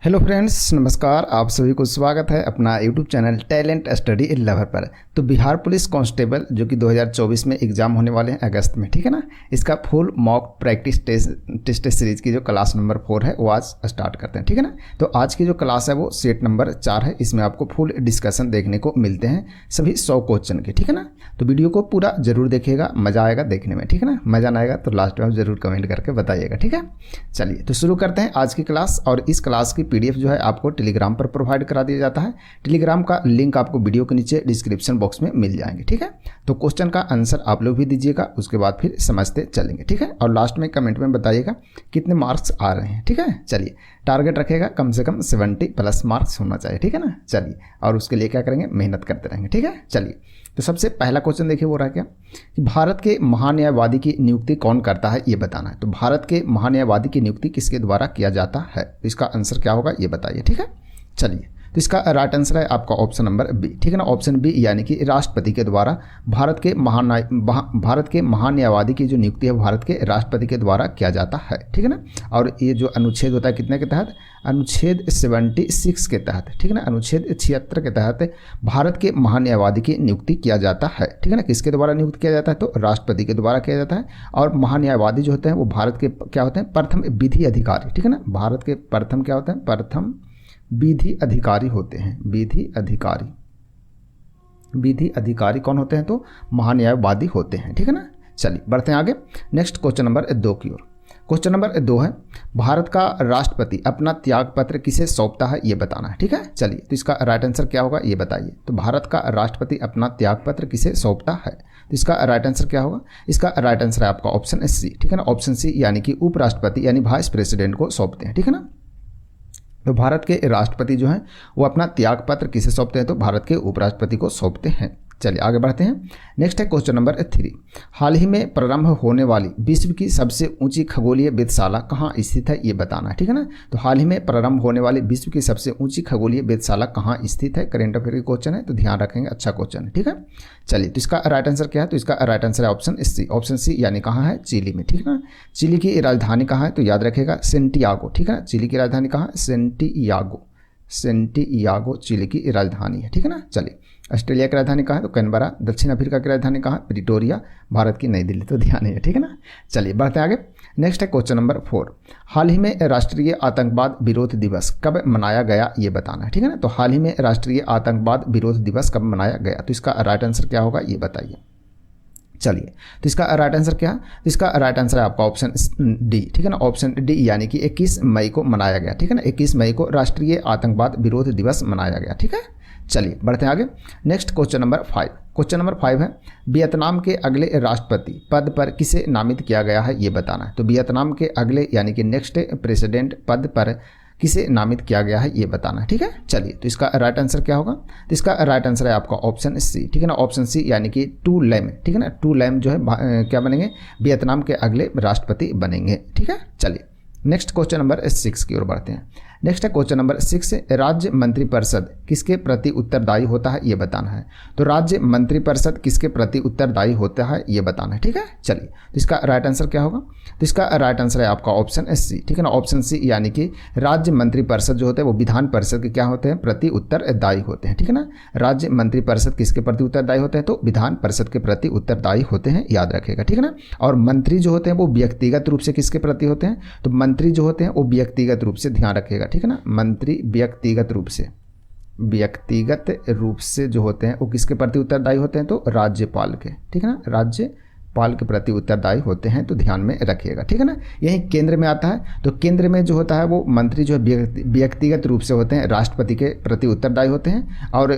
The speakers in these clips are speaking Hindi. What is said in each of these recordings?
हेलो फ्रेंड्स, नमस्कार। आप सभी को स्वागत है अपना YouTube channel talent study lover पर। तो बिहार पुलिस कांस्टेबल जो कि 2024 में एग्जाम होने वाले हैं अगस्त में, ठीक है ना। इसका full mock practice test series की जो क्लास नंबर 4 है वो आज स्टार्ट करते हैं, ठीक है ना। तो आज की जो क्लास है वो सेट नंबर 4 है। इसमें आपको फुल डिस्कशन देखने को मिलते हैं सभी 100 क्वेश्चन के, ठीक है ना। तो वीडियो को पूरा जरूर देखिएगा, मज़ा आएगा देखने में, ठीक है ना। मज़ा ना आएगा तो लास्ट में आप जरूर कमेंट करके बताइएगा, ठीक है। चलिए तो शुरू करते हैं आज की क्लास। और इस क्लास की पीडीएफ जो है आपको टेलीग्राम पर प्रोवाइड करा दिया जाता है। टेलीग्राम का लिंक आपको वीडियो के नीचे डिस्क्रिप्शन बॉक्स में मिल जाएंगे, ठीक है। तो क्वेश्चन का आंसर आप लोग भी दीजिएगा, उसके बाद फिर समझते चलेंगे, ठीक है। और लास्ट में कमेंट में बताइएगा कितने मार्क्स आ रहे हैं, ठीक है। चलिए टारगेट रखेगा कम से कम 70+ मार्क्स होना चाहिए, ठीक है ना। चलिए और उसके लिए क्या करेंगे, मेहनत करते रहेंगे, ठीक है। चलिए तो सबसे पहला क्वेश्चन देखिए वो रहा क्या कि भारत के महान्यायवादी की नियुक्ति कौन करता है ये बताना है। तो भारत के महान्यायवादी की नियुक्ति किसके द्वारा किया जाता है, तो इसका आंसर क्या होगा ये बताइए, ठीक है। चलिए तो इसका राइट आंसर है आपका ऑप्शन नंबर बी, ठीक है ना। ऑप्शन बी यानी कि राष्ट्रपति के द्वारा भारत के महान्यायवादी की जो नियुक्ति है भारत के राष्ट्रपति के द्वारा किया जाता है, ठीक है ना। और ये जो अनुच्छेद होता है कितने के तहत, अनुच्छेद 76 के तहत, ठीक है ना। अनुच्छेद 76 के तहत भारत के महान्यायवादी की नियुक्ति किया जाता है, ठीक है ना। किसके द्वारा नियुक्त किया जाता है, तो राष्ट्रपति के द्वारा किया जाता है। और महान्यायवादी जो होते हैं वो भारत के क्या होते हैं, प्रथम विधि अधिकारी, ठीक है ना। भारत के प्रथम क्या होते हैं, प्रथम विधि अधिकारी होते हैं। विधि अधिकारी कौन होते हैं, तो महान्यायवादी होते हैं, ठीक है ना। चलिए बढ़ते हैं आगे। नेक्स्ट क्वेश्चन नंबर 2 की ओर। क्वेश्चन नंबर 2 है भारत का राष्ट्रपति अपना त्याग पत्र किसे सौंपता है ये बताना है, ठीक है। चलिए तो इसका राइट आंसर क्या होगा ये बताइए। तो भारत का राष्ट्रपति अपना त्याग पत्र किसे सौंपता है, तो इसका राइट आंसर क्या होगा। इसका राइट आंसर है आपका ऑप्शन सी, ठीक है ना। ऑप्शन सी यानी कि उपराष्ट्रपति यानी वाइस प्रेसिडेंट को सौंपते हैं, ठीक है ना। तो भारत के राष्ट्रपति जो हैं वो अपना त्याग पत्र किसे सौंपते हैं, तो भारत के उपराष्ट्रपति को सौंपते हैं। चलिए आगे बढ़ते हैं। नेक्स्ट है क्वेश्चन नंबर 3। हाल ही में प्रारंभ होने वाली विश्व की सबसे ऊंची खगोलीय वेधशाला कहाँ स्थित है ये बताना है, ठीक है ना। तो हाल ही में प्रारंभ होने वाली विश्व की सबसे ऊंची खगोलीय वेधशाला कहाँ स्थित है, करेंट अफेयर का क्वेश्चन है तो ध्यान रखेंगे, अच्छा क्वेश्चन है, ठीक है। चलिए तो इसका राइट आंसर क्या है, तो इसका राइट आंसर है ऑप्शन सी। ऑप्शन सी यानी कहाँ है, चिली में, ठीक है ना। चिली की राजधानी कहाँ है, तो याद रखेगा सेंटियागो, ठीक है ना। चिली की राजधानी कहाँ है, सेंटियागो चिली की राजधानी है, ठीक है ना। चलिए ऑस्ट्रेलिया की राजधानी कहाँ है, तो कैनबरा। दक्षिण अफ्रीका की राजधानी कहाँ है, प्रिटोरिया। भारत की नई दिल्ली, तो ध्यान है, ठीक है ना। चलिए बढ़ते हैं आगे। नेक्स्ट है क्वेश्चन नंबर 4। हाल ही में राष्ट्रीय आतंकवाद विरोध दिवस कब मनाया गया ये बताना है, ठीक है ना। तो हाल ही में राष्ट्रीय आतंकवाद विरोध दिवस कब मनाया गया, तो इसका राइट आंसर क्या होगा ये बताइए। चलिए तो इसका राइट आंसर क्या है, तो इसका राइट आंसर है आपका ऑप्शन डी, ठीक है ना। ऑप्शन डी यानी कि 21 मई को मनाया गया, ठीक है ना। 21 मई को राष्ट्रीय आतंकवाद विरोध दिवस मनाया गया, ठीक है। चलिए बढ़ते हैं आगे। Next question number 5। Question number 5 है वियतनाम के अगले राष्ट्रपति पद पर किसे नामित किया गया है ये बताना है। तो वियतनाम के अगले यानी कि नेक्स्ट प्रेसिडेंट पद पर किसे नामित किया गया है ये बताना है, ठीक है। चलिए तो इसका राइट आंसर क्या होगा, तो इसका राइट आंसर है आपका ऑप्शन सी, ठीक है ना। ऑप्शन सी यानी कि टू लैम, ठीक है ना। टू लैम जो है क्या बनेंगे, वियतनाम के अगले राष्ट्रपति बनेंगे, ठीक है। चलिए नेक्स्ट क्वेश्चन नंबर 6 की ओर बढ़ते हैं। नेक्स्ट है क्वेश्चन नंबर 6। राज्य मंत्रिपरिषद किसके प्रति उत्तरदायी होता है ये बताना है। तो राज्य मंत्रिपरिषद किसके प्रति उत्तरदायी होता है ये बताना है, ठीक है। चलिए तो इसका राइट आंसर क्या होगा, तो इसका राइट आंसर है आपका ऑप्शन सी, ठीक है ना। ऑप्शन सी यानी कि राज्य मंत्रिपरिषद जो होते हैं वो विधान परिषद के क्या होते हैं, प्रति उत्तरदायी होते हैं, ठीक है ना। राज्य मंत्रिपरिषद किसके प्रति उत्तरदायी होते हैं, तो विधान परिषद के प्रति उत्तरदायी होते हैं, याद रखेगा, ठीक है ना। और मंत्री जो होते हैं वो व्यक्तिगत रूप से किसके प्रति होते हैं, तो मंत्री जो होते हैं वो व्यक्तिगत रूप से, ध्यान रखिएगा, ठीक है ना। मंत्री व्यक्तिगत रूप से जो होते हैं वो किसके प्रति उत्तरदायी होते हैं, तो राज्यपाल के, ठीक है ना। राज्यपाल के प्रति उत्तरदायी होते हैं, तो ध्यान में रखिएगा, ठीक है ना। यही केंद्र में आता है, तो केंद्र में जो होता है वो मंत्री जो है व्यक्तिगत रूप से होते हैं, राष्ट्रपति के प्रति उत्तरदायी होते हैं। और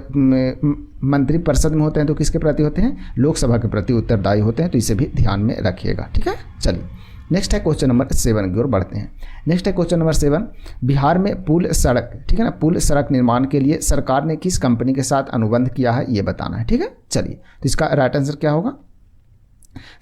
मंत्री परिषद में होते हैं तो किसके प्रति होते हैं, लोकसभा के प्रति उत्तरदायी होते हैं, तो इसे भी ध्यान में रखिएगा, ठीक है। चलिए नेक्स्ट है क्वेश्चन नंबर 7 की ओर बढ़ते हैं। नेक्स्ट है क्वेश्चन नंबर 7। बिहार में पुल सड़क, ठीक है ना, पुल सड़क निर्माण के लिए सरकार ने किस कंपनी के साथ अनुबंध किया है ये बताना है, ठीक है। चलिए तो इसका राइट आंसर क्या होगा,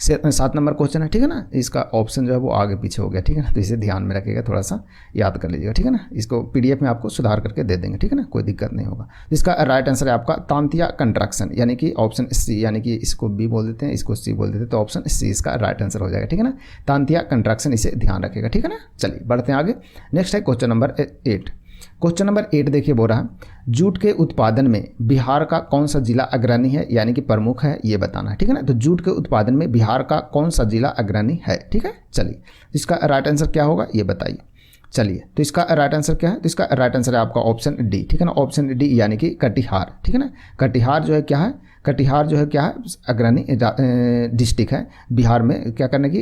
7 नंबर क्वेश्चन है, ठीक है ना। इसका ऑप्शन जो है वो आगे पीछे हो गया, ठीक है ना। तो इसे ध्यान में रखिएगा, थोड़ा सा याद कर लीजिएगा, ठीक है ना। इसको पीडीएफ में आपको सुधार करके दे देंगे, ठीक है ना, कोई दिक्कत नहीं होगा। इसका राइट आंसर है आपका तांतिया कंस्ट्रक्शन यानी कि ऑप्शन सी, यानी कि इसको बी बोल देते हैं, इसको सी बोल देते हैं, तो ऑप्शन सी इसका राइट आंसर हो जाएगा, ठीक है ना। तांतिया कंस्ट्रक्शन, इसे ध्यान रखिएगा, ठीक है ना। चलिए बढ़ते हैं आगे। नेक्स्ट है क्वेश्चन नंबर 8। क्वेश्चन नंबर 8 देखिए बोल रहा है जूट के उत्पादन में बिहार का कौन सा जिला अग्रणी है यानी कि प्रमुख है, ये बताना है, ठीक है ना। तो जूट के उत्पादन में बिहार का कौन सा जिला अग्रणी है, ठीक है। चलिए इसका राइट आंसर क्या होगा ये बताइए। चलिए तो इसका राइट आंसर क्या है, तो इसका राइट आंसर है आपका ऑप्शन डी, ठीक है ना। ऑप्शन डी यानी कि कटिहार, ठीक है ना। कटिहार जो है क्या है, कटिहार जो है क्या है, अग्रणी डिस्ट्रिक्ट है बिहार में क्या करने की,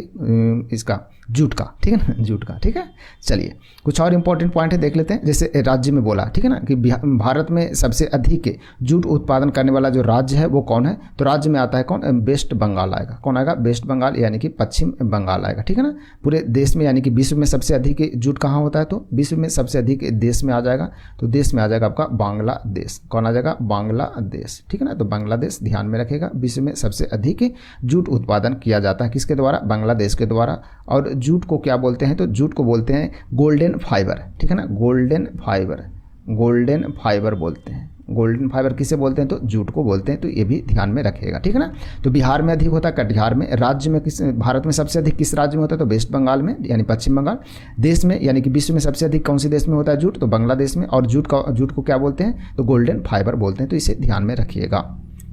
इसका जूट का, ठीक है ना, जूट का, ठीक है। चलिए कुछ और इंपॉर्टेंट पॉइंट है देख लेते हैं। जैसे राज्य में बोला, ठीक है ना, कि भारत में सबसे अधिक जूट उत्पादन करने वाला जो राज्य है वो कौन है, तो राज्य में आता है कौन, वेस्ट बंगाल आएगा। कौन आएगा, वेस्ट बंगाल यानी कि पश्चिम बंगाल आएगा, ठीक है ना। पूरे देश में यानी कि विश्व में सबसे अधिक जूट कहाँ होता है, तो विश्व में सबसे अधिक देश में आ जाएगा, तो देश में आ जाएगा आपका बांग्लादेश। कौन आ जाएगा, बांग्लादेश, ठीक है ना। तो बांग्लादेश ध्यान में रखेगा, विश्व में सबसे अधिक जूट उत्पादन किया जाता है किसके द्वारा, बांग्लादेश के द्वारा। और जूट को क्या बोलते हैं, तो जूट को बोलते हैं गोल्डन फाइबर, ठीक है ना, गोल्डन फाइबर, गोल्डन फाइबर बोलते हैं। गोल्डन फाइबर किसे बोलते हैं, तो जूट को बोलते हैं, तो ये भी ध्यान में रखिएगा, ठीक है ना। तो बिहार में अधिक होता है कटिहार में, राज्य में किस, भारत में सबसे अधिक किस राज्य में होता है, तो वेस्ट बंगाल में यानी पश्चिम बंगाल। देश में यानी कि विश्व में सबसे अधिक कौन सी देश में होता है जूट, तो बांग्लादेश में। और जूट को क्या बोलते हैं, तो गोल्डन फाइबर बोलते हैं, तो इसे ध्यान में रखिएगा।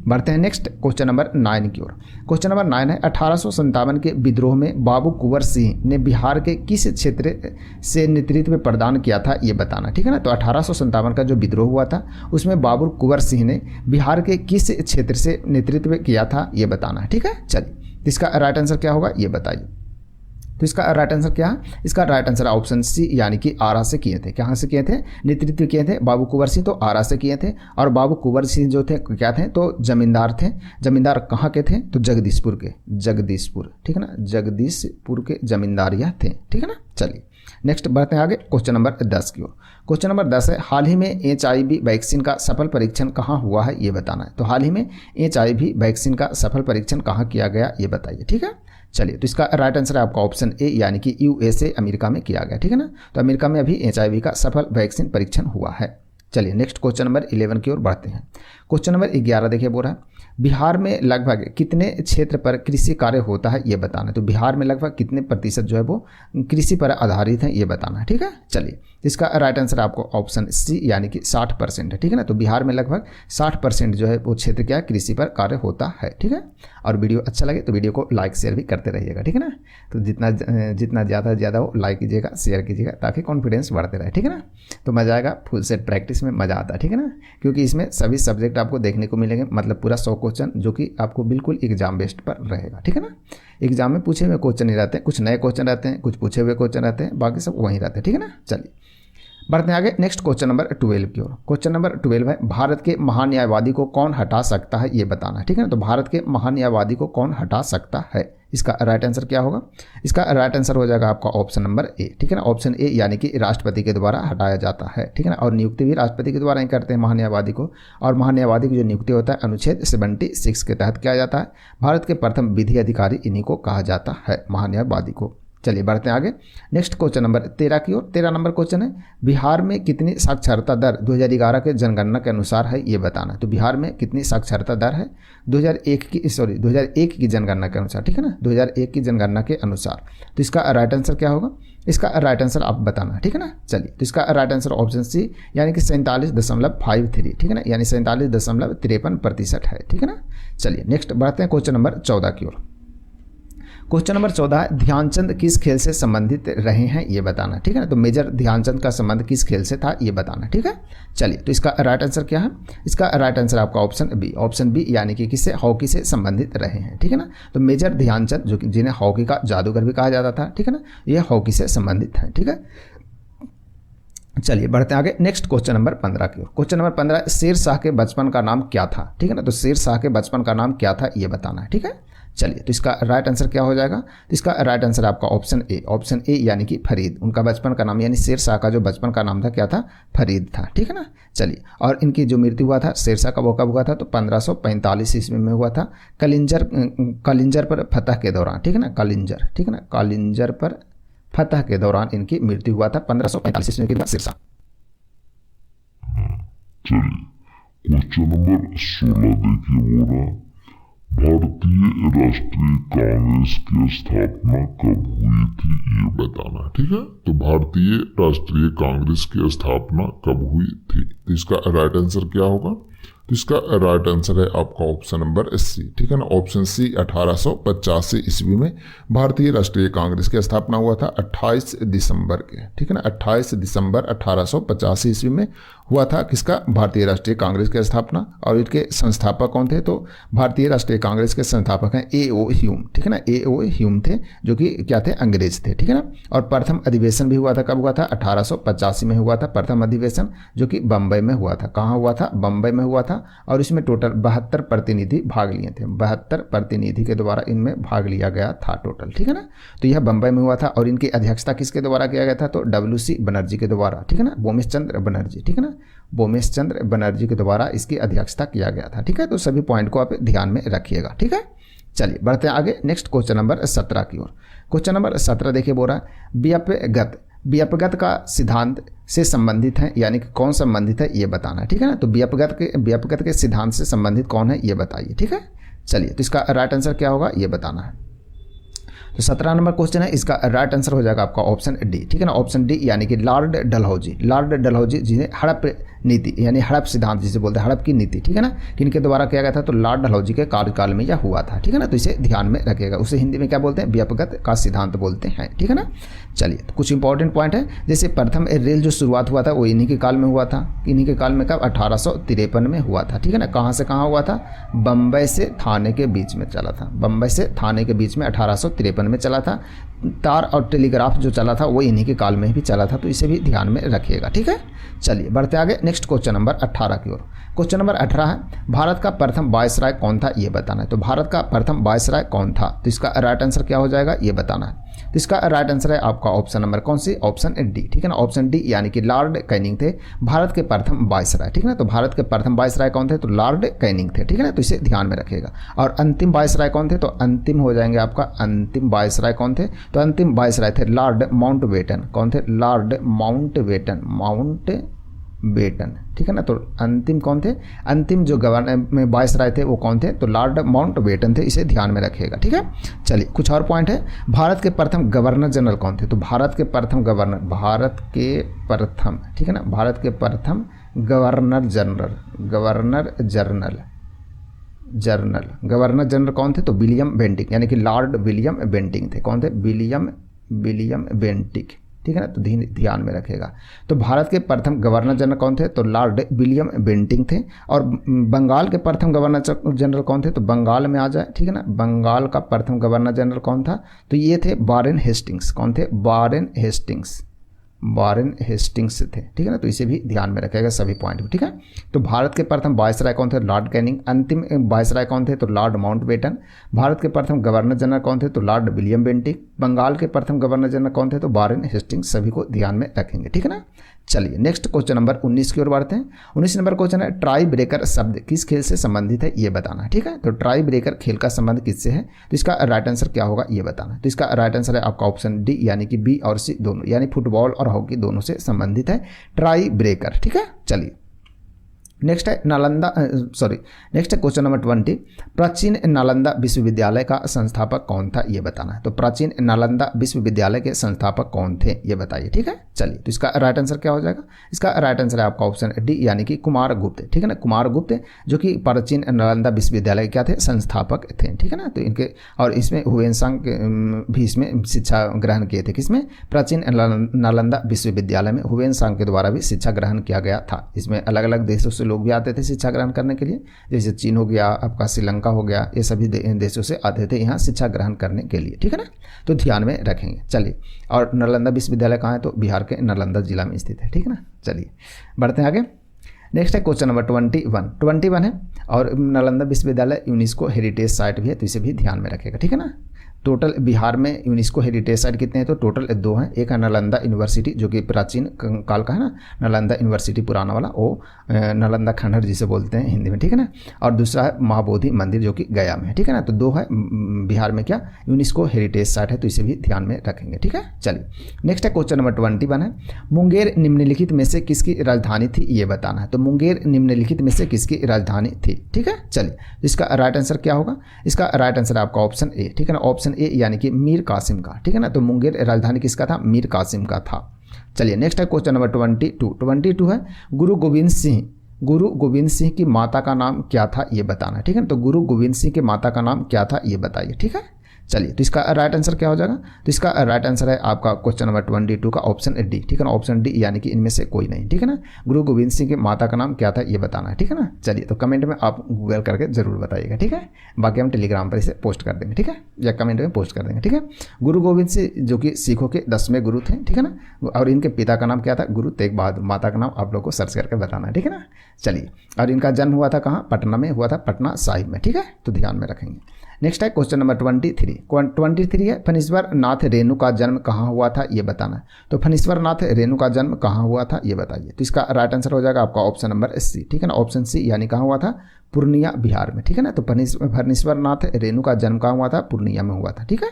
बढ़ते हैं नेक्स्ट क्वेश्चन नंबर 9 की ओर। क्वेश्चन नंबर 9 है 1857 के विद्रोह में बाबू कुंवर सिंह ने बिहार के किस क्षेत्र से नेतृत्व प्रदान किया था, ये बताना, ठीक है ना। तो 1857 का जो विद्रोह हुआ था उसमें बाबू कुंवर सिंह ने बिहार के किस क्षेत्र से नेतृत्व किया था, ये बताना है, ठीक है। चलिए इसका राइट आंसर क्या होगा ये बताइए। तो इसका राइट आंसर क्या है, इसका राइट आंसर ऑप्शन सी यानी कि आरा से किए थे। कहाँ से किए थे, नेतृत्व किए थे बाबू कुंवर सिंह, तो आरा से किए थे। और बाबू कुंवर सिंह जो थे क्या थे, तो जमींदार थे। जमींदार कहाँ के थे, तो जगदीशपुर के, जगदीशपुर, ठीक है ना, जगदीशपुर के जमींदार यह थे, ठीक है ना। चलिए नेक्स्ट बढ़ते हैं आगे क्वेश्चन नंबर 10 की ओर। क्वेश्चन नंबर 10 है हाल ही में HIV वैक्सीन का सफल परीक्षण कहाँ हुआ है, ये बताना है। तो हाल ही में HIV वैक्सीन का सफल परीक्षण कहाँ किया गया ये बताइए, ठीक है। चलिए तो इसका राइट आंसर है आपका ऑप्शन ए यानी कि USA अमेरिका में किया गया, ठीक है ना। तो अमेरिका में अभी HIV का सफल वैक्सीन परीक्षण हुआ है। चलिए नेक्स्ट क्वेश्चन नंबर 11 की ओर बढ़ते हैं। क्वेश्चन नंबर 11 देखिए बोल रहा है बिहार में लगभग कितने क्षेत्र पर कृषि कार्य होता है ये बताना है। तो बिहार में लगभग कितने प्रतिशत जो है वो कृषि पर आधारित है ये बताना है, ठीक है। चलिए इसका राइट आंसर आपको ऑप्शन सी यानी कि 60% है, ठीक है ना। तो बिहार में लगभग 60% जो है वो क्षेत्र क्या कृषि पर कार्य होता है, ठीक है। और वीडियो अच्छा लगे तो वीडियो को लाइक शेयर भी करते रहिएगा, ठीक है ना। तो जितना ज़्यादा से ज़्यादा वो लाइक कीजिएगा, शेयर कीजिएगा ताकि कॉन्फिडेंस बढ़ते रहे, ठीक है ना। तो मज़ा आएगा, फुल सेट प्रैक्टिस में मज़ा आता है, ठीक है ना। क्योंकि इसमें सभी सब्जेक्ट आपको देखने को मिलेंगे, मतलब पूरा 100 क्वेश्चन जो कि आपको बिल्कुल एग्जाम बेस्ड पर रहेगा, ठीक है ना। एग्जाम में पूछे हुए क्वेश्चन नहीं रहते हैं, कुछ नए क्वेश्चन रहते हैं, कुछ पूछे हुए क्वेश्चन रहते हैं, बाकी सब वहीं रहते हैं, ठीक है ना। चलिए बढ़ते हैं आगे नेक्स्ट क्वेश्चन नंबर 12 की ओर। क्वेश्चन नंबर 12 है भारत के महान्यायवादी को कौन हटा सकता है ये बताना है, ठीक है ना। तो भारत के महान्यायवादी को कौन हटा सकता है, इसका राइट आंसर क्या होगा, इसका राइट आंसर हो जाएगा आपका ऑप्शन नंबर ए, ठीक है ना। ऑप्शन ए यानी कि राष्ट्रपति के द्वारा हटाया जाता है, ठीक है ना। और नियुक्ति भी राष्ट्रपति के द्वारा ही करते हैं महान्यायवादी को। और महान्यायवादी की जो नियुक्ति होता है अनुच्छेद 76 के तहत किया जाता है। भारत के प्रथम विधि अधिकारी इन्हीं को कहा जाता है, महान्यायवादी को। चलिए बढ़ते हैं आगे नेक्स्ट क्वेश्चन नंबर 13 की ओर। 13 नंबर क्वेश्चन है बिहार में कितनी साक्षरता दर 2011 के जनगणना के अनुसार है ये बताना है। तो बिहार में कितनी साक्षरता दर है 2001 की जनगणना के अनुसार, ठीक है ना, 2001 की जनगणना के अनुसार। तो इसका राइट आंसर क्या होगा, इसका राइट आंसर आप बताना, ठीक है ना। चलिए तो इसका राइट आंसर ऑप्शन सी यानी कि 47.53, ठीक है ना, यानी 47.53% है, ठीक है ना। चलिए नेक्स्ट बढ़ते हैं क्वेश्चन नंबर 14 की ओर। क्वेश्चन नंबर 14 है ध्यानचंद किस खेल से संबंधित रहे हैं ये बताना, ठीक है ना। तो मेजर ध्यानचंद का संबंध किस खेल से था ये बताना, ठीक है। चलिए तो इसका राइट आंसर क्या है, इसका राइट आंसर आपका ऑप्शन बी यानी कि किससे, हॉकी से संबंधित रहे हैं, ठीक है ना। तो मेजर ध्यानचंद जो कि जिन्हें हॉकी का जादूगर भी कहा जाता था, ठीक है ना, ये हॉकी से संबंधित है, ठीक है। चलिए बढ़ते हैं आगे नेक्स्ट क्वेश्चन नंबर 15 की ओर। क्वेश्चन नंबर 15 शेर शाह के बचपन का नाम क्या था, ठीक है ना। तो शेर शाह के बचपन का नाम क्या था ये बताना है, ठीक है। चलिए तो इसका राइट आंसर क्या हो जाएगा, तो इसका राइट आंसर आपका ऑप्शन ए यानी कि फरीद। उनका बचपन का नाम यानी शेर शाह का जो बचपन का नाम था क्या था, फरीद था, ठीक है ना। चलिए और इनकी जो मृत्यु हुआ था शेर शाह का वो कब हुआ था, तो 1545 ईस्वी में हुआ था कलिंजर पर फतह के दौरान, ठीक है ना, कलिंजर, ठीक है ना, कलिंजर पर फतह के दौरान इनकी मृत्यु हुआ था 1545 ईस्वी के बाद शेर शाह। चलिए क्वेश्चन नंबर 16 देखिए बोला भारतीय राष्ट्रीय कांग्रेस की स्थापना कब हुई थी ये बताना है, ठीक है। तो भारतीय राष्ट्रीय कांग्रेस की स्थापना कब हुई थी, तो इसका राइट आंसर क्या होगा, तो इसका राइट आंसर है आपका ऑप्शन नंबर सी, ठीक है ना। ऑप्शन सी 1885 ईस्वी में भारतीय राष्ट्रीय कांग्रेस की स्थापना हुआ था 28 दिसंबर के, ठीक है ना। 28 दिसंबर 1885 ईस्वी में हुआ था किसका, भारतीय राष्ट्रीय कांग्रेस की स्थापना। और इनके संस्थापक कौन थे, तो भारतीय राष्ट्रीय कांग्रेस के संस्थापक हैं ए.ओ. ह्यूम, ठीक है ना। ए.ओ. ह्यूम थे, जो कि क्या थे, अंग्रेज थे, ठीक है ना। और प्रथम अधिवेशन भी हुआ था, कब हुआ था, 1885 में हुआ था प्रथम अधिवेशन, जो कि बम्बई में हुआ था। कहाँ हुआ था, बम्बई में हुआ था। और इसमें टोटल 72 प्रतिनिधि भाग लिए थे, 72 प्रतिनिधि के द्वारा इनमें भाग लिया गया था टोटल, ठीक है ना। तो यह बम्बई में हुआ था। और इनकी अध्यक्षता किसके द्वारा किया गया था, तो डब्ल्यू.सी. बनर्जी के द्वारा, ठीक है ना, बोमेश चंद्र बनर्जी, ठीक है ना, बोमेश चंद्र बनर्जी के द्वारा इसकी अध्यक्षता किया गया था, ठीक है। तो सभी पॉइंट को आप ध्यान में रखिएगा, ठीक है। चलिए बढ़ते हैं आगे नेक्स्ट क्वेश्चन नंबर 17 की ओर। क्वेश्चन नंबर 17 देखिए, बोल रहा है व्यापगत का सिद्धांत से संबंधित है, यानी कि कौन संबंधित है ये बताना है, ठीक है ना। तो व्यापगत के सिद्धांत से संबंधित कौन है ये बताइए, ठीक है। चलिए, तो इसका राइट आंसर क्या होगा ये बताना है। तो 17 नंबर क्वेश्चन है, इसका राइट आंसर हो जाएगा आपका ऑप्शन डी, ठीक है ना। ऑप्शन डी यानी कि लॉर्ड डलहौजी जिन्हें हड़प नीति यानी हड़प सिद्धांत जिसे बोलते हैं, हड़प की नीति, ठीक है ना, किनके द्वारा किया गया था, तो लॉर्ड डलहौजी के कार्यकाल में यह हुआ था, ठीक है ना। तो इसे ध्यान में रखिएगा। उसे हिंदी में क्या बोलते हैं, व्यापगत का सिद्धांत बोलते हैं, ठीक है ना। चलिए, तो कुछ इंपॉर्टेंट पॉइंट है, जैसे प्रथम रेल जो शुरुआत हुआ था वो इन्हीं के काल में हुआ था। इन्हीं के काल में कब, 1853 में हुआ था, ठीक है ना। कहाँ से कहाँ हुआ था, बम्बई से थाने के बीच में चला था, बम्बई से थाने के बीच में 1853 में चला था। तार और टेलीग्राफ जो चला था वो इन्हीं के काल में भी चला था, तो इसे भी ध्यान में रखिएगा, ठीक है। चलिए बढ़ते आगे नेक्स्ट क्वेश्चन नंबर 18 की ओर। क्वेश्चन नंबर 18 है, भारत का प्रथम वायसराय कौन था ये बताना है। तो भारत का प्रथम वायसराय कौन था, तो इसका राइट आंसर क्या हो जाएगा ये बताना है। तो इसका राइट आंसर है आपका ऑप्शन नंबर कौन सी, ऑप्शन डी, ठीक है ना। ऑप्शन डी यानी कि लॉर्ड कैनिंग थे भारत के प्रथम वायसराय, ठीक है ना। तो भारत के प्रथम वायसराय कौन थे, तो लॉर्ड कैनिंग थे, ठीक है ना। तो इसे ध्यान में रखिएगा। और अंतिम वायसराय कौन थे, तो अंतिम हो जाएंगे आपका अंतिम वायसराय कौन थे, तो अंतिम वायसराय थे लॉर्ड माउंटबेटन। कौन थे, लॉर्ड माउंटबेटन, ठीक है ना। तो अंतिम कौन थे, अंतिम जो गवर्नर में वायसराय थे वो कौन थे, तो लॉर्ड माउंटबेटन थे, इसे ध्यान में रखिएगा, ठीक है। चलिए कुछ और पॉइंट है, भारत के प्रथम गवर्नर जनरल कौन थे, तो भारत के प्रथम ठीक है ना, भारत के प्रथम गवर्नर जनरल कौन थे, तो विलियम बेंटिक, यानी कि लॉर्ड विलियम बेंटिक थे। कौन थे, विलियम बेंटिक, ठीक है ना। तो ध्यान में रखेगा। तो भारत के प्रथम गवर्नर जनरल कौन थे, तो लॉर्ड विलियम बेंटिक थे। और बंगाल के प्रथम गवर्नर जनरल कौन थे, तो बंगाल में आ जाए, ठीक है ना। बंगाल का प्रथम गवर्नर जनरल कौन था, तो ये थे वारेन हेस्टिंग्स। कौन थे, वारेन हेस्टिंग्स थे, ठीक है ना। तो इसे भी ध्यान में रखेगा सभी पॉइंट, ठीक है। तो भारत के प्रथम वायसराय कौन थे, लॉर्ड कैनिंग। अंतिम वायसराय कौन थे, तो लॉर्ड माउंटबेटन। भारत के प्रथम गवर्नर जनरल कौन थे, तो लॉर्ड विलियम बेंटिक। बंगाल के प्रथम गवर्नर जनरल कौन थे, तो वारेन हेस्टिंग्स। सभी को ध्यान में रखेंगे, ठीक है ना। चलिए नेक्स्ट क्वेश्चन नंबर 19 की ओर बढ़ते हैं। 19 नंबर क्वेश्चन है, ट्राई ब्रेकर शब्द किस खेल से संबंधित है ये बताना है, ठीक है। तो ट्राई ब्रेकर खेल का संबंध किससे है, तो इसका राइट आंसर क्या होगा ये बताना है। तो इसका राइट आंसर है आपका ऑप्शन डी, यानी कि बी और सी दोनों, यानी फुटबॉल और हॉकी दोनों से संबंधित है ट्राई ब्रेकर, ठीक है। चलिए नेक्स्ट है नेक्स्ट है क्वेश्चन नंबर 20, प्राचीन नालंदा विश्वविद्यालय का संस्थापक कौन था ये बताना है। तो प्राचीन नालंदा विश्वविद्यालय के संस्थापक कौन थे ये बताइए, ठीक है। चलिए तो इसका राइट आंसर क्या हो जाएगा, इसका राइट आंसर है आपका ऑप्शन डी, यानी कि कुमार गुप्त, ठीक है ना। कुमार गुप्त जो कि प्राचीन नालंदा विश्वविद्यालय के क्या थे, संस्थापक थे, ठीक है ना। तो इनके और इसमें हुएनसांग भी इसमें शिक्षा ग्रहण किए थे, किसमें, प्राचीन नालंदा विश्वविद्यालय में हुएनसांग के द्वारा भी शिक्षा ग्रहण किया गया था। इसमें अलग अलग देशों से लोग भी आते थे शिक्षा ग्रहण करने के लिए, जैसे चीन हो गया, आपका श्रीलंका हो गया, ये सभी देशों से आते थे यहाँ शिक्षा ग्रहण करने के लिए, ठीक है ना। तो ध्यान में रखेंगे। चलिए, और नालंदा विश्वविद्यालय कहाँ है, तो बिहार के नालंदा जिला में स्थित है, ठीक है ना। चलिए बढ़ते हैं आगे। नेक्स्ट है क्वेश्चन नंबर 21 है, और नालंदा विश्वविद्यालय यूनेस्को हेरिटेज साइट भी है, तो इसे भी ध्यान में रखेगा, ठीक है ना। टोटल बिहार में यूनेस्को हेरिटेज साइट कितने हैं, तो टोटल 2 हैं। एक है नालंदा यूनिवर्सिटी जो कि प्राचीन काल का है ना, नालंदा यूनिवर्सिटी पुराना वाला, वो नालंदा खंडहर जिसे बोलते हैं हिंदी में, ठीक है ना। और दूसरा है महाबोधि मंदिर जो कि गया में है, ठीक है ना। तो 2 है बिहार में क्या यूनेस्को हेरिटेज साइट है, तो इसे भी ध्यान में रखेंगे, ठीक है। चलिए नेक्स्ट है क्वेश्चन नंबर 21 है, मुंगेर निम्नलिखित में से किसकी राजधानी थी ये बताना है। तो मुंगेर निम्नलिखित में से किसकी राजधानी थी, ठीक है। चलिए इसका राइट आंसर क्या होगा, इसका राइट आंसर है आपका ऑप्शन ए, ठीक है ना, ऑप्शन ए यानी कि मीर कासिम का, ठीक है ना। तो मुंगेर राजधानी किसका था, मीर कासिम का था। चलिए नेक्स्ट है क्वेश्चन नंबर 22 है, गुरु गोविंद सिंह की माता का नाम क्या था ये बताना है, ठीक है ना। तो गुरु गोविंद सिंह की माता का नाम क्या था ये बताइए, ठीक है। चलिए तो इसका राइट आंसर क्या हो जाएगा, तो इसका राइट आंसर है आपका क्वेश्चन नंबर 22 का ऑप्शन डी, ठीक है ना, ऑप्शन डी यानी कि इनमें से कोई नहीं, ठीक है ना। गुरु गोविंद सिंह की माता का नाम क्या था ये बताना है, ठीक है ना। चलिए तो कमेंट में आप गूगल करके जरूर बताइएगा, ठीक है। बाकी हम टेलीग्राम पर इसे पोस्ट कर देंगे, ठीक है, या कमेंट में पोस्ट कर देंगे, ठीक है। गुरु गोविंद सिंह जो कि सिखों के 10वें गुरु थे, ठीक है ना, और इनके पिता का नाम क्या था, गुरु तेग बहादुर, माता का नाम आप लोग को सर्च करके बताना है, ठीक है ना। चलिए और इनका जन्म हुआ था कहाँ, पटना में हुआ था, पटना साहिब में, ठीक है, तो ध्यान में रखेंगे। नेक्स्ट है क्वेश्चन नंबर 23 है, फणीश्वर नाथ रेणु का जन्म कहाँ हुआ था ये बताना है। तो फणीश्वर नाथ रेणु का जन्म कहाँ हुआ था ये बताइए। तो इसका राइट आंसर हो जाएगा आपका ऑप्शन नंबर सी, ठीक है ना, ऑप्शन सी यानी कहाँ हुआ था, पूर्णिया बिहार में, ठीक है ना। तो फणीश्वर नाथ रेणु का जन्म कहाँ हुआ था, पूर्णिया में हुआ था, ठीक है।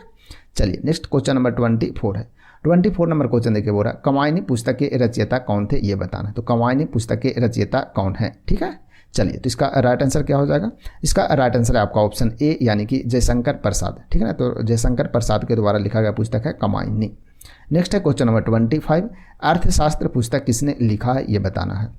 चलिए नेक्स्ट क्वेश्चन नंबर 24 है, 24 नंबर क्वेश्चन देखिए, बोल रहा है कमायनी पुस्तक के रचयिता कौन थे ये बताना है। तो कमायनी पुस्तक के रचयिता कौन है, ठीक है। चलिए तो इसका राइट आंसर क्या हो जाएगा, इसका राइट आंसर है आपका ऑप्शन ए यानी कि जयशंकर प्रसाद, ठीक है ना। तो जयशंकर प्रसाद के द्वारा लिखा गया पुस्तक है कमायनी। नेक्स्ट है क्वेश्चन नंबर 25, अर्थशास्त्र पुस्तक किसने लिखा है ये बताना है।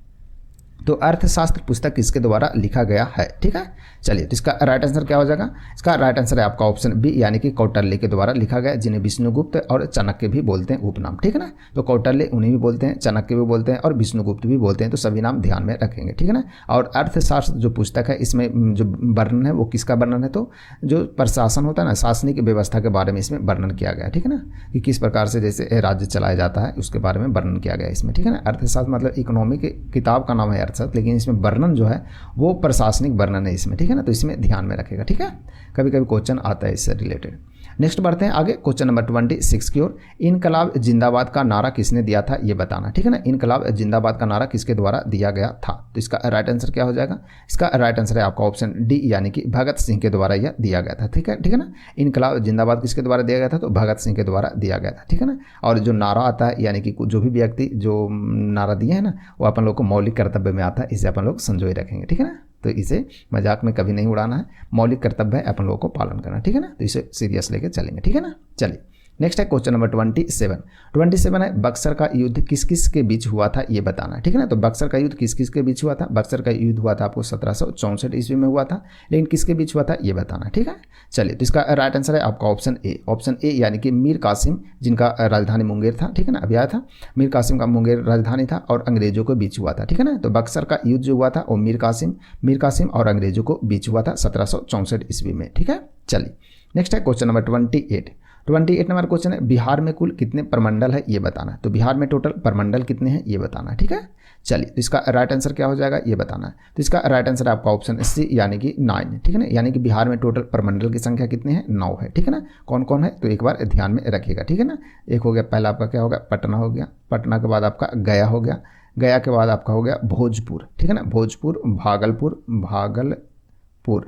तो अर्थशास्त्र पुस्तक किसके द्वारा लिखा गया है, ठीक है। चलिए तो इसका राइट आंसर क्या हो जाएगा, इसका राइट आंसर है आपका ऑप्शन बी यानी कि कौटिल्य के द्वारा लिखा गया, जिन्हें विष्णुगुप्त और चाणक्य भी बोलते हैं उपनाम, ठीक है ना। तो कौटिल्य उन्हें भी बोलते हैं, चाणक्य भी बोलते हैं और विष्णुगुप्त भी बोलते हैं, तो सभी नाम ध्यान में रखेंगे, ठीक है ना। और अर्थशास्त्र जो पुस्तक है इसमें जो वर्णन है वो किसका वर्णन है, तो जो प्रशासन होता है ना, शासनिक व्यवस्था के बारे में इसमें वर्णन किया गया, ठीक है ना, कि किस प्रकार से जैसे राज्य चलाया जाता है उसके बारे में वर्णन किया गया इसमें, ठीक है ना। अर्थशास्त्र मतलब इकोनॉमी की किताब का नाम है अर्थशास्त्र, लेकिन इसमें वर्णन जो है वो प्रशासनिक वर्णन है इसमें, ठीक है ना। तो इसमें ध्यान में रखेगा, ठीक है, कभी कभी क्वेश्चन आता है इससे रिलेटेड। नेक्स्ट बढ़ते हैं आगे क्वेश्चन नंबर 26 की ओर, इनकलाब जिंदाबाद का नारा किसने दिया था ये बताना, ठीक है ना। इनकलाब जिंदाबाद का नारा किसके द्वारा दिया गया था। तो इसका राइट आंसर क्या हो जाएगा, इसका राइट आंसर है आपका ऑप्शन डी यानी कि भगत सिंह के द्वारा यह दिया गया था, ठीक है ना। इनकलाब जिंदाबाद किसके द्वारा दिया गया था, तो भगत सिंह के द्वारा दिया गया था, ठीक है ना। और जो नारा आता है यानी कि जो भी व्यक्ति जो नारा दिए हैं ना वो अपन लोग को मौलिक कर्तव्य में आता है, इसे अपन लोग संजोए रखेंगे, ठीक है ना। तो इसे मजाक में कभी नहीं उड़ाना है, मौलिक कर्तव्य है अपन लोगों को पालन करना, ठीक है ना। तो इसे सीरियस लेके चलेंगे, ठीक है ना। चलिए नेक्स्ट है क्वेश्चन नंबर 27 है, बक्सर का युद्ध किस किस के बीच हुआ था ये बताना, ठीक है ना। तो बक्सर का युद्ध किस किस के बीच हुआ था, बक्सर का युद्ध हुआ था आपको 1764 ईस्वी में हुआ था, लेकिन किसके बीच हुआ था ये बताना, ठीक है। चलिए तो इसका राइट आंसर है आपका ऑप्शन ए यानी कि मीर कासिम, जिनका राजधानी मुंगेर था, ठीक है ना, अभी आया था, मीर कासिम का मुंगेर राजधानी था और अंग्रेजों के बीच हुआ था, ठीक है ना। तो बक्सर का युद्ध जो हुआ था वो मीर कासिम और अंग्रेजों को बीच हुआ था 1764 ईस्वी में, ठीक है। चलिए नेक्स्ट है क्वेश्चन नंबर 28 नंबर क्वेश्चन है, बिहार में कुल कितने प्रमंडल है ये बताना है। तो बिहार में टोटल प्रमंडल कितने हैं ये बताना है, ठीक है। चलिए तो इसका राइट आंसर क्या हो जाएगा ये बताना है। तो इसका राइट आंसर है आपका ऑप्शन सी यानी कि 9, ठीक है ना, यानी कि बिहार में टोटल प्रमंडल की संख्या कितने हैं, 9 है, ठीक है ना। कौन कौन है तो एक बार ध्यान में रखिएगा, ठीक है ना। एक हो गया, पहला आपका क्या हो गया, पटना हो गया, पटना के बाद आपका गया हो गया, गया के बाद आपका हो गया भोजपुर, ठीक है ना, भोजपुर, भागलपुर,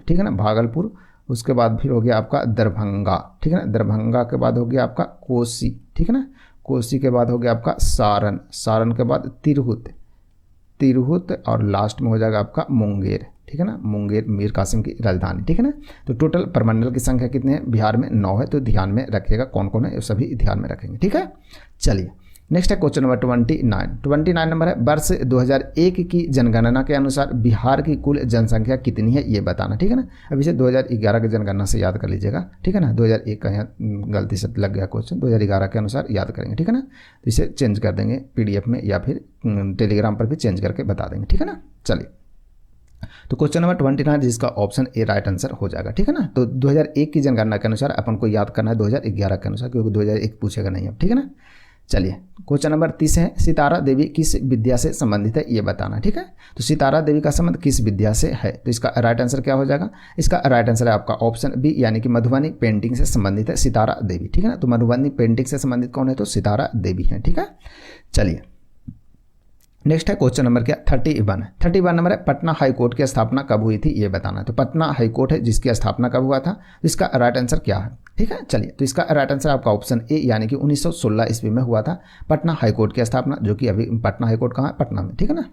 ठीक है ना, भागलपुर, उसके बाद फिर हो गया आपका दरभंगा, ठीक है ना, दरभंगा के बाद हो गया आपका कोसी, ठीक है ना, कोसी के बाद हो गया आपका सारण के बाद तिरहुत और लास्ट में हो जाएगा आपका मुंगेर, ठीक है ना, मुंगेर मीर कासिम की राजधानी, ठीक है ना। तो टोटल प्रमंडल की संख्या कितने हैं, बिहार में 9 है, तो ध्यान में रखिएगा कौन कौन है, सभी ध्यान में रखेंगे, ठीक है। चलिए नेक्स्ट है क्वेश्चन नंबर 29 नंबर है, वर्ष 2001 की जनगणना के अनुसार बिहार की कुल जनसंख्या कितनी है ये बताना, ठीक है ना। अब इसे 2011 की जनगणना से याद कर लीजिएगा, ठीक है ना, 2001 का यहाँ गलती से लग गया क्वेश्चन, 2011 के अनुसार याद करेंगे, ठीक है ना। तो इसे चेंज कर देंगे PDF में या फिर टेलीग्राम पर भी चेंज करके बता देंगे, ठीक है ना। चलिए तो क्वेश्चन नंबर 29 जिसका ऑप्शन ए राइट आंसर हो जाएगा, ठीक है ना। तो 2001 की जनगणना के अनुसार अपन को याद करना है 2011 के अनुसार, क्योंकि 2001 पूछेगा नहीं अब, ठीक है ना। चलिए क्वेश्चन नंबर 30 है, सितारा देवी किस विद्या से संबंधित है ये बताना। ठीक है, तो सितारा देवी का संबंध किस विद्या से है, तो इसका राइट आंसर क्या हो जाएगा, इसका राइट आंसर है आपका ऑप्शन बी यानी कि मधुबनी पेंटिंग से संबंधित है सितारा देवी। ठीक है ना, तो मधुबनी पेंटिंग से संबंधित कौन है, तो सितारा देवी है। ठीक है, चलिए नेक्स्ट है क्वेश्चन नंबर क्या 31 नंबर है, पटना हाई कोर्ट की स्थापना कब हुई थी ये बताना है। तो पटना हाई कोर्ट है जिसकी स्थापना कब हुआ था, इसका राइट आंसर क्या है। ठीक है, चलिए तो इसका राइट आंसर आपका ऑप्शन ए यानी कि 1916 ईस्वी में हुआ था पटना हाई कोर्ट की स्थापना, जो कि अभी पटना हाई कोर्ट कहाँ है, पटना में। ठीक है ना,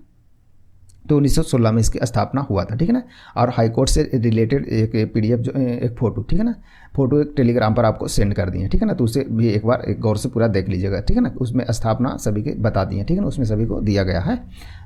तो 1916 में इसकी स्थापना हुआ था। ठीक है ना, और हाई कोर्ट से रिलेटेड एक PDF जो एक फ़ोटो, ठीक है ना, फोटो एक टेलीग्राम पर आपको सेंड कर दिए। ठीक है ना, तो उसे भी एक बार एक गौर से पूरा देख लीजिएगा। ठीक है ना, उसमें स्थापना सभी के बता दी है। ठीक है ना, उसमें सभी को दिया गया है,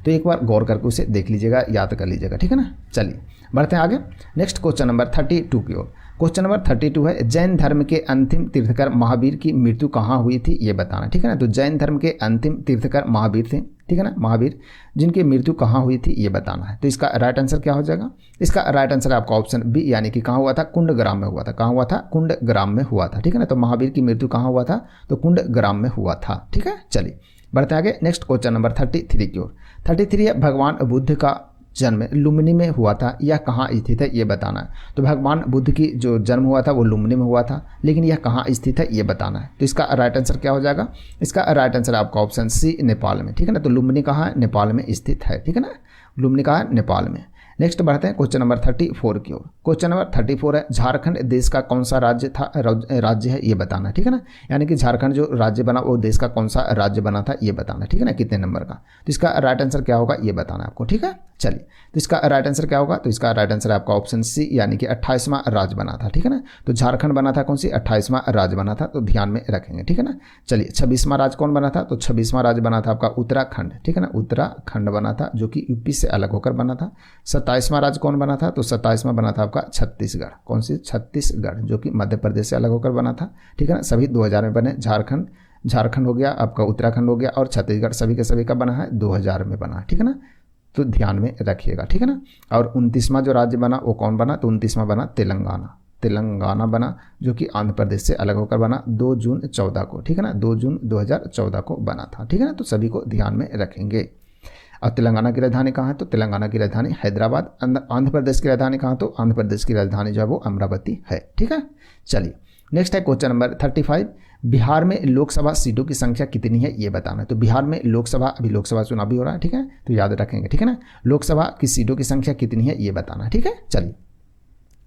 तो एक बार गौर करके उसे देख लीजिएगा, याद कर लीजिएगा। ठीक है ना, चलिए बढ़ते हैं आगे नेक्स्ट क्वेश्चन नंबर 32 की ओर। क्वेश्चन नंबर 32 है, जैन धर्म के अंतिम तीर्थकर महावीर की मृत्यु कहाँ हुई थी ये बताना। ठीक है ना, तो जैन धर्म के अंतिम तीर्थकर महावीर थे। ठीक है ना, महावीर जिनकी मृत्यु कहाँ हुई थी ये बताना है। तो इसका राइट आंसर क्या हो जाएगा, इसका राइट आंसर आपका ऑप्शन बी यानी कि कहाँ हुआ था, कुंडग्राम में हुआ था। कहाँ हुआ था, कुंडग्राम में हुआ था। ठीक है ना, तो महावीर की मृत्यु कहाँ हुआ था, तो कुंडग्राम में हुआ था। ठीक है, चलिए बढ़ते आगे नेक्स्ट क्वेश्चन नंबर 33 की ओर। 33 है, भगवान बुद्ध का जन्म लुम्बिनी में हुआ था, यह कहाँ स्थित है ये बताना है। तो भगवान बुद्ध की जो जन्म हुआ था वो लुम्बिनी में हुआ था, लेकिन यह कहाँ स्थित है ये बताना है। तो इसका राइट आंसर क्या हो जाएगा, इसका राइट आंसर आपका ऑप्शन सी नेपाल में। ठीक है ना, तो लुम्बिनी कहाँ है, नेपाल में स्थित है। ठीक है ना, लुम्बिनी कहाँ है, नेपाल में। नेक्स्ट बढ़ते हैं क्वेश्चन नंबर 34 की ओर। क्वेश्चन नंबर 34 है, झारखंड देश का कौन सा राज्य है ये बताना। ठीक है ना, यानी कि झारखंड जो राज्य बना वो देश का कौन सा राज्य बना था ये बताना। ठीक है ना, कितने नंबर का, तो इसका राइट आंसर क्या होगा ये बताना आपको। ठीक है, चलिए तो इसका राइट आंसर क्या होगा, तो इसका राइट आंसर आपका ऑप्शन सी यानी कि 28वां राज्य बना था। ठीक है ना, तो झारखंड बना था कौन सी, 28वां राज्य बना था, तो ध्यान में रखेंगे। ठीक है ना, चलिए 26वां राज्य कौन बना था, तो 26वां राज्य बना था आपका उत्तराखंड। ठीक है ना, उत्तराखंड बना था जो कि यूपी से अलग होकर बना था। 27वां राज्य कौन बना था, तो 27वां बना था आपका छत्तीसगढ़। कौन सी, छत्तीसगढ़, जो कि मध्य प्रदेश से अलग होकर बना था। ठीक है ना, सभी 2000 में बने, झारखंड हो गया आपका, उत्तराखंड हो गया, और छत्तीसगढ़ सभी के सभी का बना है 2000 में बना। ठीक है ना, तो ध्यान में रखिएगा। ठीक है ना, और 29वां जो राज्य बना वो कौन बना, तो 29वां बना तेलंगाना बना, जो कि आंध्र प्रदेश से अलग होकर बना 2 जून 14 को। ठीक है ना, 2 जून 2014 को बना था। ठीक है ना, तो सभी को ध्यान में रखेंगे। और तेलंगाना की राजधानी कहाँ है, तो तेलंगाना की राजधानी हैदराबाद। आंध्र प्रदेश की राजधानी कहाँ, तो आंध्र प्रदेश की राजधानी जो है वो अमरावती है। ठीक है, चलिए नेक्स्ट है क्वेश्चन नंबर 35, बिहार में लोकसभा सीटों की संख्या कितनी है ये बताना है। तो बिहार में लोकसभा, अभी लोकसभा चुनाव भी हो रहा है। ठीक है, तो याद रखेंगे। ठीक है ना, लोकसभा की सीटों की संख्या कितनी है ये बताना है। ठीक है, चलिए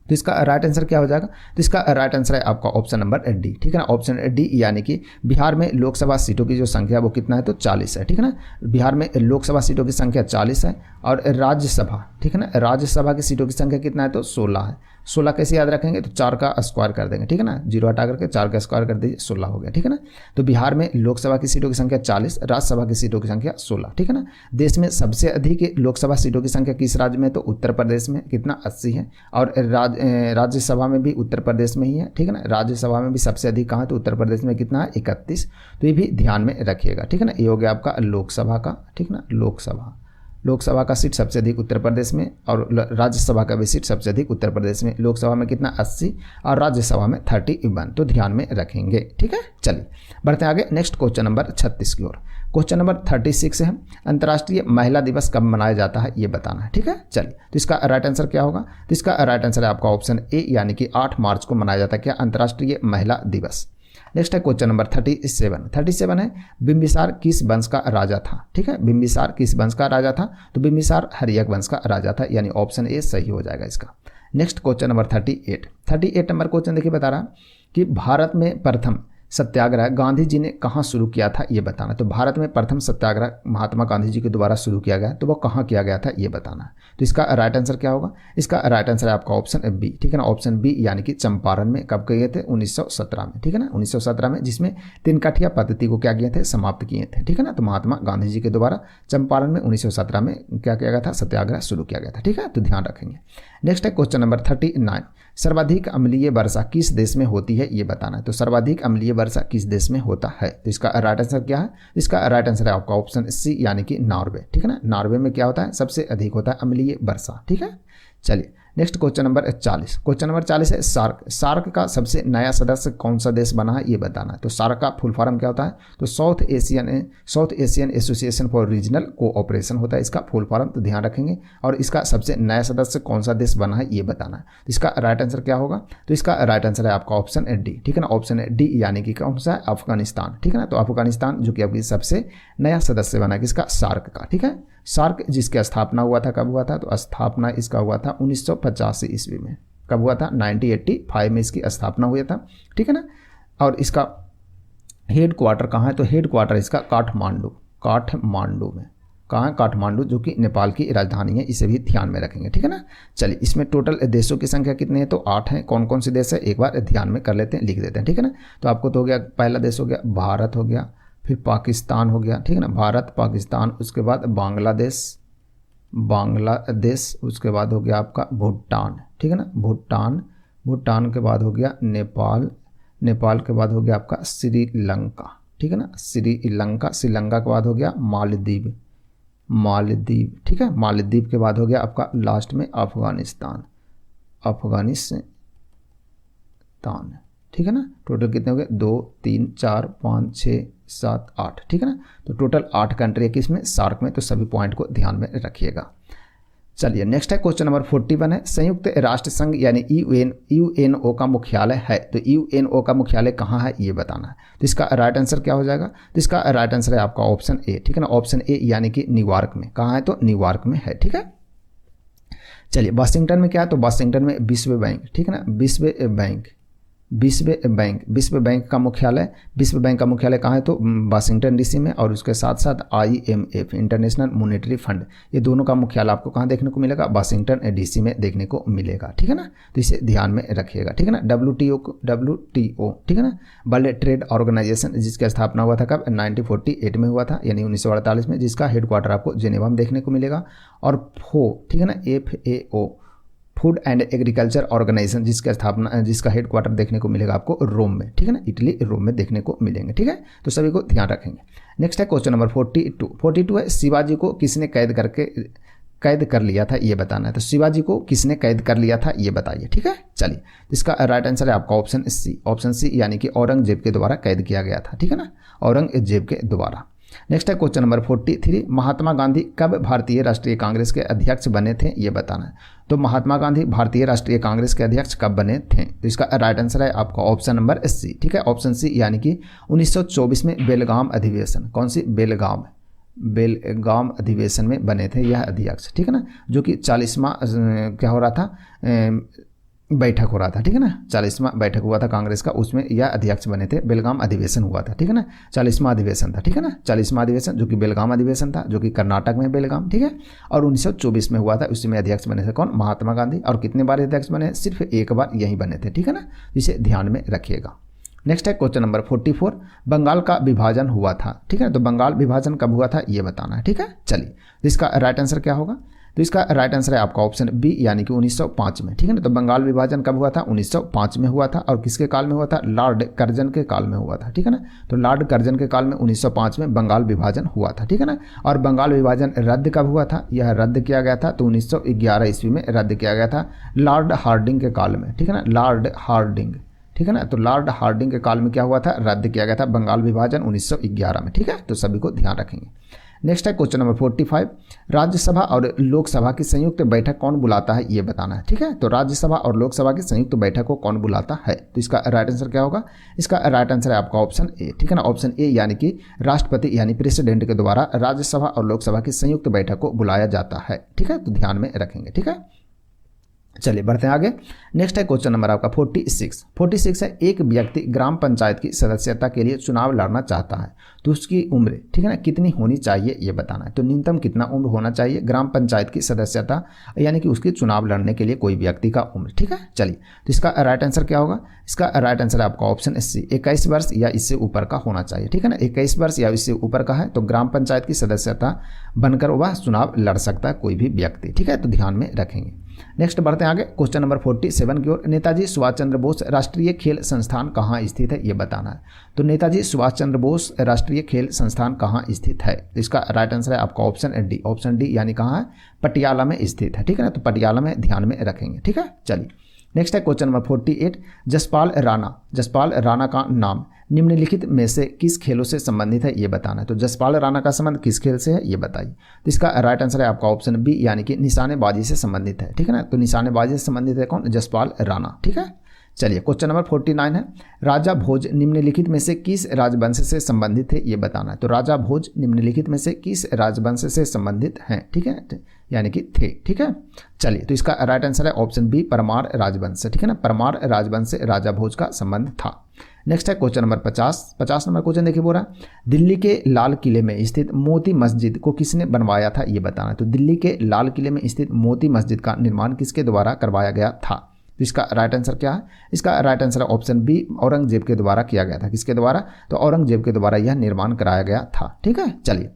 तो इसका राइट आंसर क्या हो जाएगा, तो इसका राइट आंसर है आपका ऑप्शन नंबर डी। ठीक है ना, ऑप्शन डी यानी कि बिहार में लोकसभा सीटों की जो संख्या है वो कितना है, तो 40 है। ठीक है ना, बिहार में लोकसभा सीटों की संख्या 40 है, और राज्यसभा, ठीक है ना, राज्यसभा की सीटों की संख्या कितना है, तो 16 है। 16 कैसे याद रखेंगे, तो 4 का स्क्वायर कर देंगे। ठीक है ना, 0 हटा करके 4 का स्क्वायर कर दीजिए, 16 हो गया। ठीक है ना, तो बिहार में लोकसभा की सीटों की संख्या 40, राज्यसभा की सीटों की संख्या 16। ठीक है ना, देश में सबसे अधिक लोकसभा सीटों की संख्या किस राज्य में, तो उत्तर प्रदेश में, कितना 80 है, और राज्यसभा में भी उत्तर प्रदेश में ही है। ठीक है ना, राज्यसभा में भी सबसे अधिक कहाँ है, तो उत्तर प्रदेश में कितना है, 31। तो ये भी ध्यान में रखिएगा। ठीक है ना, ये हो गया आपका लोकसभा का। ठीक ना, लोकसभा का सीट सबसे अधिक उत्तर प्रदेश में, और राज्यसभा का भी सीट सबसे अधिक उत्तर प्रदेश में। लोकसभा में कितना 80 और राज्यसभा में 31, तो ध्यान में रखेंगे। ठीक है, चलिए बढ़ते हैं आगे नेक्स्ट क्वेश्चन नंबर 36 की ओर। क्वेश्चन नंबर 36 है, अंतर्राष्ट्रीय महिला दिवस कब मनाया जाता है ये बताना है। ठीक है, चलिए तो इसका राइट आंसर क्या होगा, तो इसका राइट आंसर है आपका ऑप्शन ए यानी कि 8 मार्च को मनाया जाता है क्या, अंतर्राष्ट्रीय महिला दिवस। नेक्स्ट है क्वेश्चन नंबर 37 है, बिंबिसार किस वंश का राजा था। ठीक है, बिंबिसार किस वंश का राजा था, तो बिंबिसार हर्यक वंश का राजा था, यानी ऑप्शन ए सही हो जाएगा इसका। Next question number 38 number question देखिए, बता रहा कि भारत में प्रथम सत्याग्रह गांधी जी ने कहाँ शुरू किया था ये बताना। तो भारत में प्रथम सत्याग्रह महात्मा गांधी जी के द्वारा शुरू किया गया, तो वो कहाँ किया गया था ये बताना है। तो इसका राइट आंसर क्या होगा, इसका राइट आंसर है आपका ऑप्शन बी। ठीक है ना, ऑप्शन बी यानी कि चंपारण में। कब किए थे, 1917 में। ठीक है ना, 1917 में, जिसमें 3 कठिया पद्धति को क्या किए थे, समाप्त किए थे। ठीक है ना, तो महात्मा गांधी जी के द्वारा चंपारण में 1917 में क्या किया गया था, सत्याग्रह शुरू किया गया था। ठीक है, तो ध्यान रखेंगे। नेक्स्ट है क्वेश्चन नंबर 39, सर्वाधिक अम्लीय वर्षा किस देश में होती है ये बताना है। तो सर्वाधिक अम्लीय वर्षा किस देश में होता है, तो इसका राइट आंसर क्या है, इसका राइट आंसर है आपका ऑप्शन सी यानी कि नॉर्वे। ठीक है ना, नॉर्वे में क्या होता है, सबसे अधिक होता है अम्लीय वर्षा। ठीक है, चलिए next question number 40। Question number 40 है सार्क। सार्क का सबसे नया सदस्य कौन सा देश बना है ये बताना है। तो सार्क का फुल फॉर्म क्या होता है? तो south Asian association for regional cooperation होता है इसका फुल फॉर्म, तो ध्यान रखेंगे। और इसका सबसे नया सदस्य कौन सा देश बना है ये बताना है। तो इसका राइट आंसर क्या होगा? तो इसका राइट आंसर है आपका ऑप्शन डी, ठीक है ना, ऑप्शन डी यानी कि कौन सा है? अफगानिस्तान, ठीक है ना। तो अफगानिस्तान जो कि अभी सबसे नया सदस्य बना है किसका? सार्क का, ठीक है। सार्क जिसकी स्थापना हुआ था, कब हुआ था? तो स्थापना इसका हुआ था 1985 ईस्वी में। कब हुआ था? 1985 में इसकी स्थापना हुआ था, ठीक है ना। और इसका हेड क्वार्टर कहाँ है? तो हेड क्वार्टर इसका काठमांडू में। कहाँ है? काठमांडू, जो कि नेपाल की राजधानी है, इसे भी ध्यान में रखेंगे, ठीक है ना। चलिए, इसमें टोटल देशों की संख्या कितनी है? तो 8 हैं। कौन कौन से देश है एक बार ध्यान में कर लेते हैं, लिख देते हैं, ठीक है ना। तो आपको तो हो गया, पहला देश हो गया भारत हो गया, फिर पाकिस्तान हो गया, ठीक है ना, भारत पाकिस्तान, उसके बाद बांग्लादेश, उसके बाद हो गया आपका भूटान, ठीक है ना, भूटान के बाद हो गया नेपाल के बाद हो गया आपका श्रीलंका, ठीक है ना, श्रीलंका के बाद हो गया मालदीव, ठीक है, मालदीव के बाद हो गया आपका लास्ट में अफगानिस्तान, ठीक है ना। टोटल कितने हो गए? 2 3 4 5 6 7 8, ठीक है ना। तो टोटल 8 कंट्री है किसमें? सार्क में। तो सभी पॉइंट को ध्यान में रखिएगा। चलिए, नेक्स्ट है क्वेश्चन नंबर 41 है संयुक्त राष्ट्र संघ यानी यूएनओ का मुख्यालय है। तो यूएनओ का मुख्यालय कहाँ है ये बताना है। तो इसका राइट आंसर क्या हो जाएगा? तो इसका राइट आंसर है आपका ऑप्शन ए, ठीक है ना, ऑप्शन ए यानी कि न्यूयॉर्क में। कहाँ है? तो न्यूयॉर्क में है, ठीक है। चलिए, वाशिंगटन में क्या है? तो वाशिंगटन में विश्व बैंक, ठीक है ना, विश्व बैंक का मुख्यालय कहाँ है? तो वाशिंगटन डीसी में। और उसके साथ साथ IMF इंटरनेशनल मॉनेटरी फंड, ये दोनों का मुख्यालय आपको कहाँ देखने को मिलेगा? वाशिंगटन डीसी में देखने को मिलेगा, ठीक है ना। तो इसे ध्यान में रखिएगा, ठीक है ना। WTO, ठीक है ना, वर्ल्ड ट्रेड ऑर्गेनाइजेशन, जिसकी स्थापना हुआ था कब? 1948 में हुआ था, यानी 1948 में, जिसका हेडक्वार्टर आपको जेनेवा में देखने को मिलेगा। और ठीक है ना, FAO food and agriculture organisation, जिसका हेडक्वार्टर देखने को मिलेगा आपको रोम में, ठीक है ना, इटली रोम में देखने को मिलेंगे, ठीक है। तो सभी को ध्यान रखेंगे। नेक्स्ट है क्वेश्चन नंबर 42 है शिवाजी को किसने कैद कर लिया था ये बताना है। तो शिवाजी को किसने कैद कर लिया था ये बताइए, ठीक है। चलिए, इसका राइट आंसर है आपका ऑप्शन सी यानी कि औरंगजेब के द्वारा कैद किया गया था, ठीक है ना, औरंगजेब के द्वारा। नेक्स्ट है क्वेश्चन नंबर 43 महात्मा गांधी कब भारतीय राष्ट्रीय कांग्रेस के अध्यक्ष बने थे ये बताना है। तो महात्मा गांधी भारतीय राष्ट्रीय कांग्रेस के अध्यक्ष कब बने थे? तो इसका राइट आंसर है आपका ऑप्शन नंबर सी, ठीक है, ऑप्शन सी यानी कि 1924 में बेलगाम अधिवेशन, कौन सी? बेलगाम अधिवेशन में बने थे यह अध्यक्ष, ठीक है ना, जो कि 40वां क्या हो रहा था? बैठक हो रहा था, ठीक है ना, 40वां बैठक हुआ था कांग्रेस का, उसमें यह अध्यक्ष बने थे। बेलगाम अधिवेशन हुआ था, ठीक है ना, 40वां अधिवेशन था, ठीक है ना, 40वां अधिवेशन जो कि बेलगाम अधिवेशन था, जो कि कर्नाटक में बेलगाम, ठीक है। और 1924 में हुआ था, उसी में अध्यक्ष बने थे कौन? महात्मा गांधी। और कितने बार अध्यक्ष बने? सिर्फ एक बार यही बने थे, ठीक है ना, इसे ध्यान में रखिएगा। नेक्स्ट है क्वेश्चन नंबर 44 बंगाल का विभाजन हुआ था, ठीक है। तो बंगाल विभाजन कब हुआ था ये बताना है, ठीक है। चलिए, तो इसका राइट आंसर क्या होगा? तो इसका राइट आंसर है आपका ऑप्शन बी यानी कि 1905 में, ठीक है ना। तो बंगाल विभाजन कब हुआ था? 1905 में हुआ था। और किसके काल में हुआ था? लॉर्ड कर्जन के काल में हुआ था, ठीक है ना। तो लॉर्ड कर्जन के काल में 1905 में बंगाल विभाजन हुआ था, ठीक है ना। और बंगाल विभाजन रद्द कब हुआ था? यह रद्द किया गया था तो 1911 ईस्वी में रद्द किया गया था लॉर्ड हार्डिंग के काल में, ठीक है ना, लॉर्ड हार्डिंग, ठीक है ना। तो लॉर्ड हार्डिंग के काल में क्या हुआ था? रद्द किया गया था बंगाल विभाजन 1911 में, ठीक है। तो सभी को ध्यान रखेंगे। नेक्स्ट है क्वेश्चन नंबर 45 राज्यसभा और लोकसभा की संयुक्त बैठक कौन बुलाता है ये बताना है, ठीक है। तो राज्यसभा और लोकसभा की संयुक्त बैठक को कौन बुलाता है? तो इसका राइट आंसर क्या होगा? इसका राइट आंसर है आपका ऑप्शन ए, ठीक है ना, ऑप्शन ए यानी कि राष्ट्रपति यानी प्रेसिडेंट के द्वारा राज्यसभा और लोकसभा की संयुक्त बैठक को बुलाया जाता है, ठीक है। तो ध्यान में रखेंगे, ठीक है। चलिए बढ़ते हैं आगे। नेक्स्ट है क्वेश्चन नंबर आपका 46 है एक व्यक्ति ग्राम पंचायत की सदस्यता के लिए चुनाव लड़ना चाहता है तो उसकी उम्र, ठीक है ना, कितनी होनी चाहिए ये बताना है। तो न्यूनतम कितना उम्र होना चाहिए ग्राम पंचायत की सदस्यता यानी कि उसकी चुनाव लड़ने के लिए कोई व्यक्ति का उम्र, ठीक है। चलिए, तो इसका राइट आंसर क्या होगा? इसका राइट आंसर है आपका ऑप्शन सी 21 वर्ष या इससे ऊपर का होना चाहिए, ठीक है ना। 21 वर्ष या इससे ऊपर का है तो ग्राम पंचायत की सदस्यता बनकर वह चुनाव लड़ सकता है कोई भी व्यक्ति, ठीक है। तो ध्यान में रखेंगे। नेक्स्ट बढ़ते हैं आगे क्वेश्चन नंबर 47 की ओर। नेताजी सुभाष चंद्र बोस राष्ट्रीय खेल संस्थान कहाँ स्थित है ये बताना है। तो नेताजी सुभाष चंद्र बोस राष्ट्रीय खेल संस्थान कहाँ स्थित है, तो इसका राइट आंसर है आपका ऑप्शन डी। ऑप्शन डी यानी कहाँ है, पटियाला में स्थित है, ठीक है ना। तो पटियाला में ध्यान में रखेंगे, ठीक है। चलिए नेक्स्ट है क्वेश्चन नंबर 48। जसपाल राणा का नाम निम्नलिखित में से किस खेलों से संबंधित है ये बताना है। तो जसपाल राणा का संबंध किस खेल से है ये बताइए। तो इसका राइट आंसर है आपका ऑप्शन बी यानी कि निशानेबाजी से संबंधित है, ठीक है ना। तो निशानेबाजी से संबंधित है कौन, जसपाल राणा, ठीक है। चलिए क्वेश्चन नंबर 49 है। राजा भोज निम्नलिखित में से किस राजवंश से संबंधित है ये बताना है। तो राजा भोज निम्नलिखित में से किस राजवंश से संबंधित हैं, ठीक है, यानी कि थे, ठीक है। चलिए तो इसका राइट आंसर है ऑप्शन बी परमार राजवंश से, ठीक है ना। परमार राजवंश से राजा भोज का संबंध था। नेक्स्ट है क्वेश्चन नंबर 50 नंबर क्वेश्चन देखिए बोल रहा है दिल्ली के लाल किले में स्थित मोती मस्जिद को किसने बनवाया था ये बताना है। तो दिल्ली के लाल किले में स्थित मोती मस्जिद का निर्माण किसके द्वारा करवाया गया था। तो इसका राइट आंसर क्या है, इसका राइट आंसर है ऑप्शन बी औरंगजेब के द्वारा किया गया था। किसके द्वारा, तो औरंगजेब के द्वारा यह निर्माण कराया गया था, ठीक है। चलिए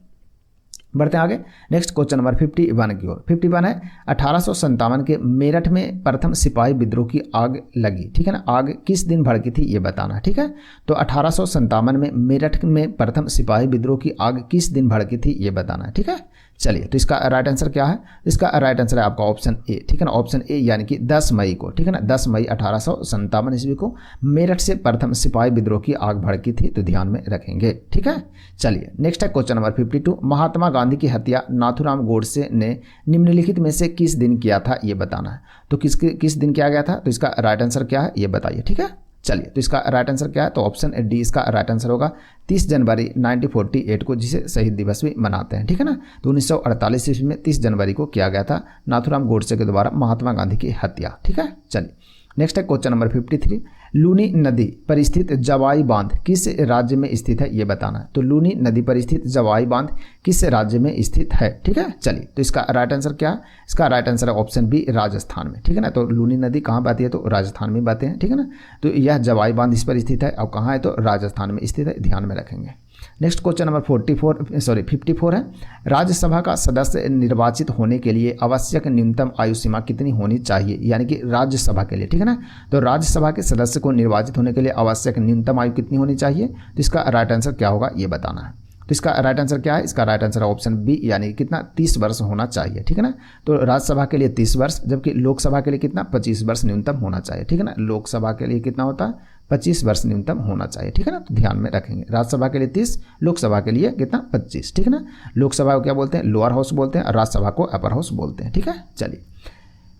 बढ़ते हैं आगे नेक्स्ट क्वेश्चन नंबर 51 की ओर। 51 है 1857 के मेरठ में प्रथम सिपाही विद्रोह की आग लगी, ठीक है ना। आग किस दिन भड़की थी ये बताना है, ठीक है। तो 1857 में मेरठ में प्रथम सिपाही विद्रोह की आग किस दिन भड़की थी ये बताना है, ठीक है। चलिए तो इसका राइट आंसर क्या है, इसका राइट आंसर है आपका ऑप्शन ए, ठीक है ना। ऑप्शन ए यानी कि 10 मई को, ठीक है ना। 10 मई 1857 ईस्वी को मेरठ से प्रथम सिपाही विद्रोह की आग भड़की थी, तो ध्यान में रखेंगे, ठीक है। चलिए नेक्स्ट है क्वेश्चन नंबर 52। महात्मा गांधी की हत्या नाथूराम गोडसे ने निम्नलिखित में से किस दिन किया था ये बताना है। तो किस दिन किया गया था, तो इसका राइट आंसर क्या है ये बताइए, ठीक है। चलिए तो इसका राइट आंसर क्या है, तो ऑप्शन डी इसका राइट आंसर होगा 30 जनवरी 1948 को, जिसे शहीद दिवस भी मनाते हैं, ठीक है ना। तो 1948 ईस्वी में 30 जनवरी को किया गया था नाथूराम गोडसे के द्वारा महात्मा गांधी की हत्या, ठीक है। चलिए नेक्स्ट है क्वेश्चन नंबर 53। लूनी नदी पर स्थित जवाई बांध किस राज्य में स्थित है ये बताना है। तो लूनी नदी पर स्थित जवाई बांध किस राज्य में स्थित है, ठीक है। चलिए तो इसका राइट आंसर क्या है, इसका राइट आंसर है ऑप्शन बी राजस्थान में, ठीक है ना। तो लूनी नदी कहाँ बहती है, तो राजस्थान में बहते हैं, ठीक है ना। तो यह जवाई बांध इस पर स्थित है और कहाँ है, तो राजस्थान में स्थित है, ध्यान में रखेंगे। नेक्स्ट क्वेश्चन नंबर 54 है। राज्यसभा का सदस्य निर्वाचित होने के लिए आवश्यक न्यूनतम आयु सीमा कितनी होनी चाहिए, यानी कि राज्यसभा के लिए, ठीक है ना। तो राज्यसभा के सदस्य को निर्वाचित होने के लिए आवश्यक न्यूनतम आयु कितनी होनी चाहिए, तो इसका राइट आंसर क्या होगा ये बताना है। तो इसका राइट आंसर क्या है, इसका राइट आंसर है ऑप्शन बी यानी कितना 30 वर्ष होना चाहिए, ठीक है ना। तो राज्यसभा के लिए 30 वर्ष, जबकि लोकसभा के लिए कितना 25 वर्ष न्यूनतम होना चाहिए, ठीक है ना। लोकसभा के लिए कितना होता है 25 वर्ष न्यूनतम होना चाहिए, ठीक है ना। तो ध्यान में रखेंगे, राज्यसभा के लिए 30, लोकसभा के लिए कितना 25, ठीक है ना। लोकसभा को क्या बोलते हैं, लोअर हाउस बोलते हैं, और राज्यसभा को अपर हाउस बोलते हैं, ठीक है। चलिए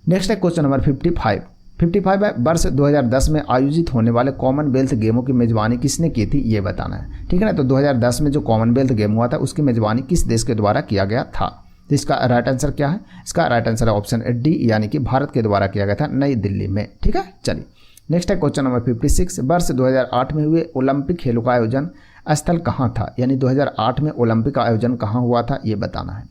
नेक्स्ट है क्वेश्चन नंबर 55 है। वर्ष 2010 में आयोजित होने वाले कॉमनवेल्थ गेमों की मेजबानी किसने की थी ये बताना है, ठीक है ना। तो 2010 में जो कॉमनवेल्थ गेम हुआ था उसकी मेजबानी किस देश के द्वारा किया गया था। तो इसका राइट आंसर क्या है, इसका राइट आंसर है ऑप्शन डी यानी कि भारत के द्वारा किया गया था नई दिल्ली में, ठीक है। चलिए नेक्स्ट है क्वेश्चन नंबर 56। वर्ष 2008 में हुए ओलंपिक खेलों का आयोजन स्थल कहाँ था, यानी 2008 में ओलंपिक का आयोजन कहाँ हुआ था ये बताना है।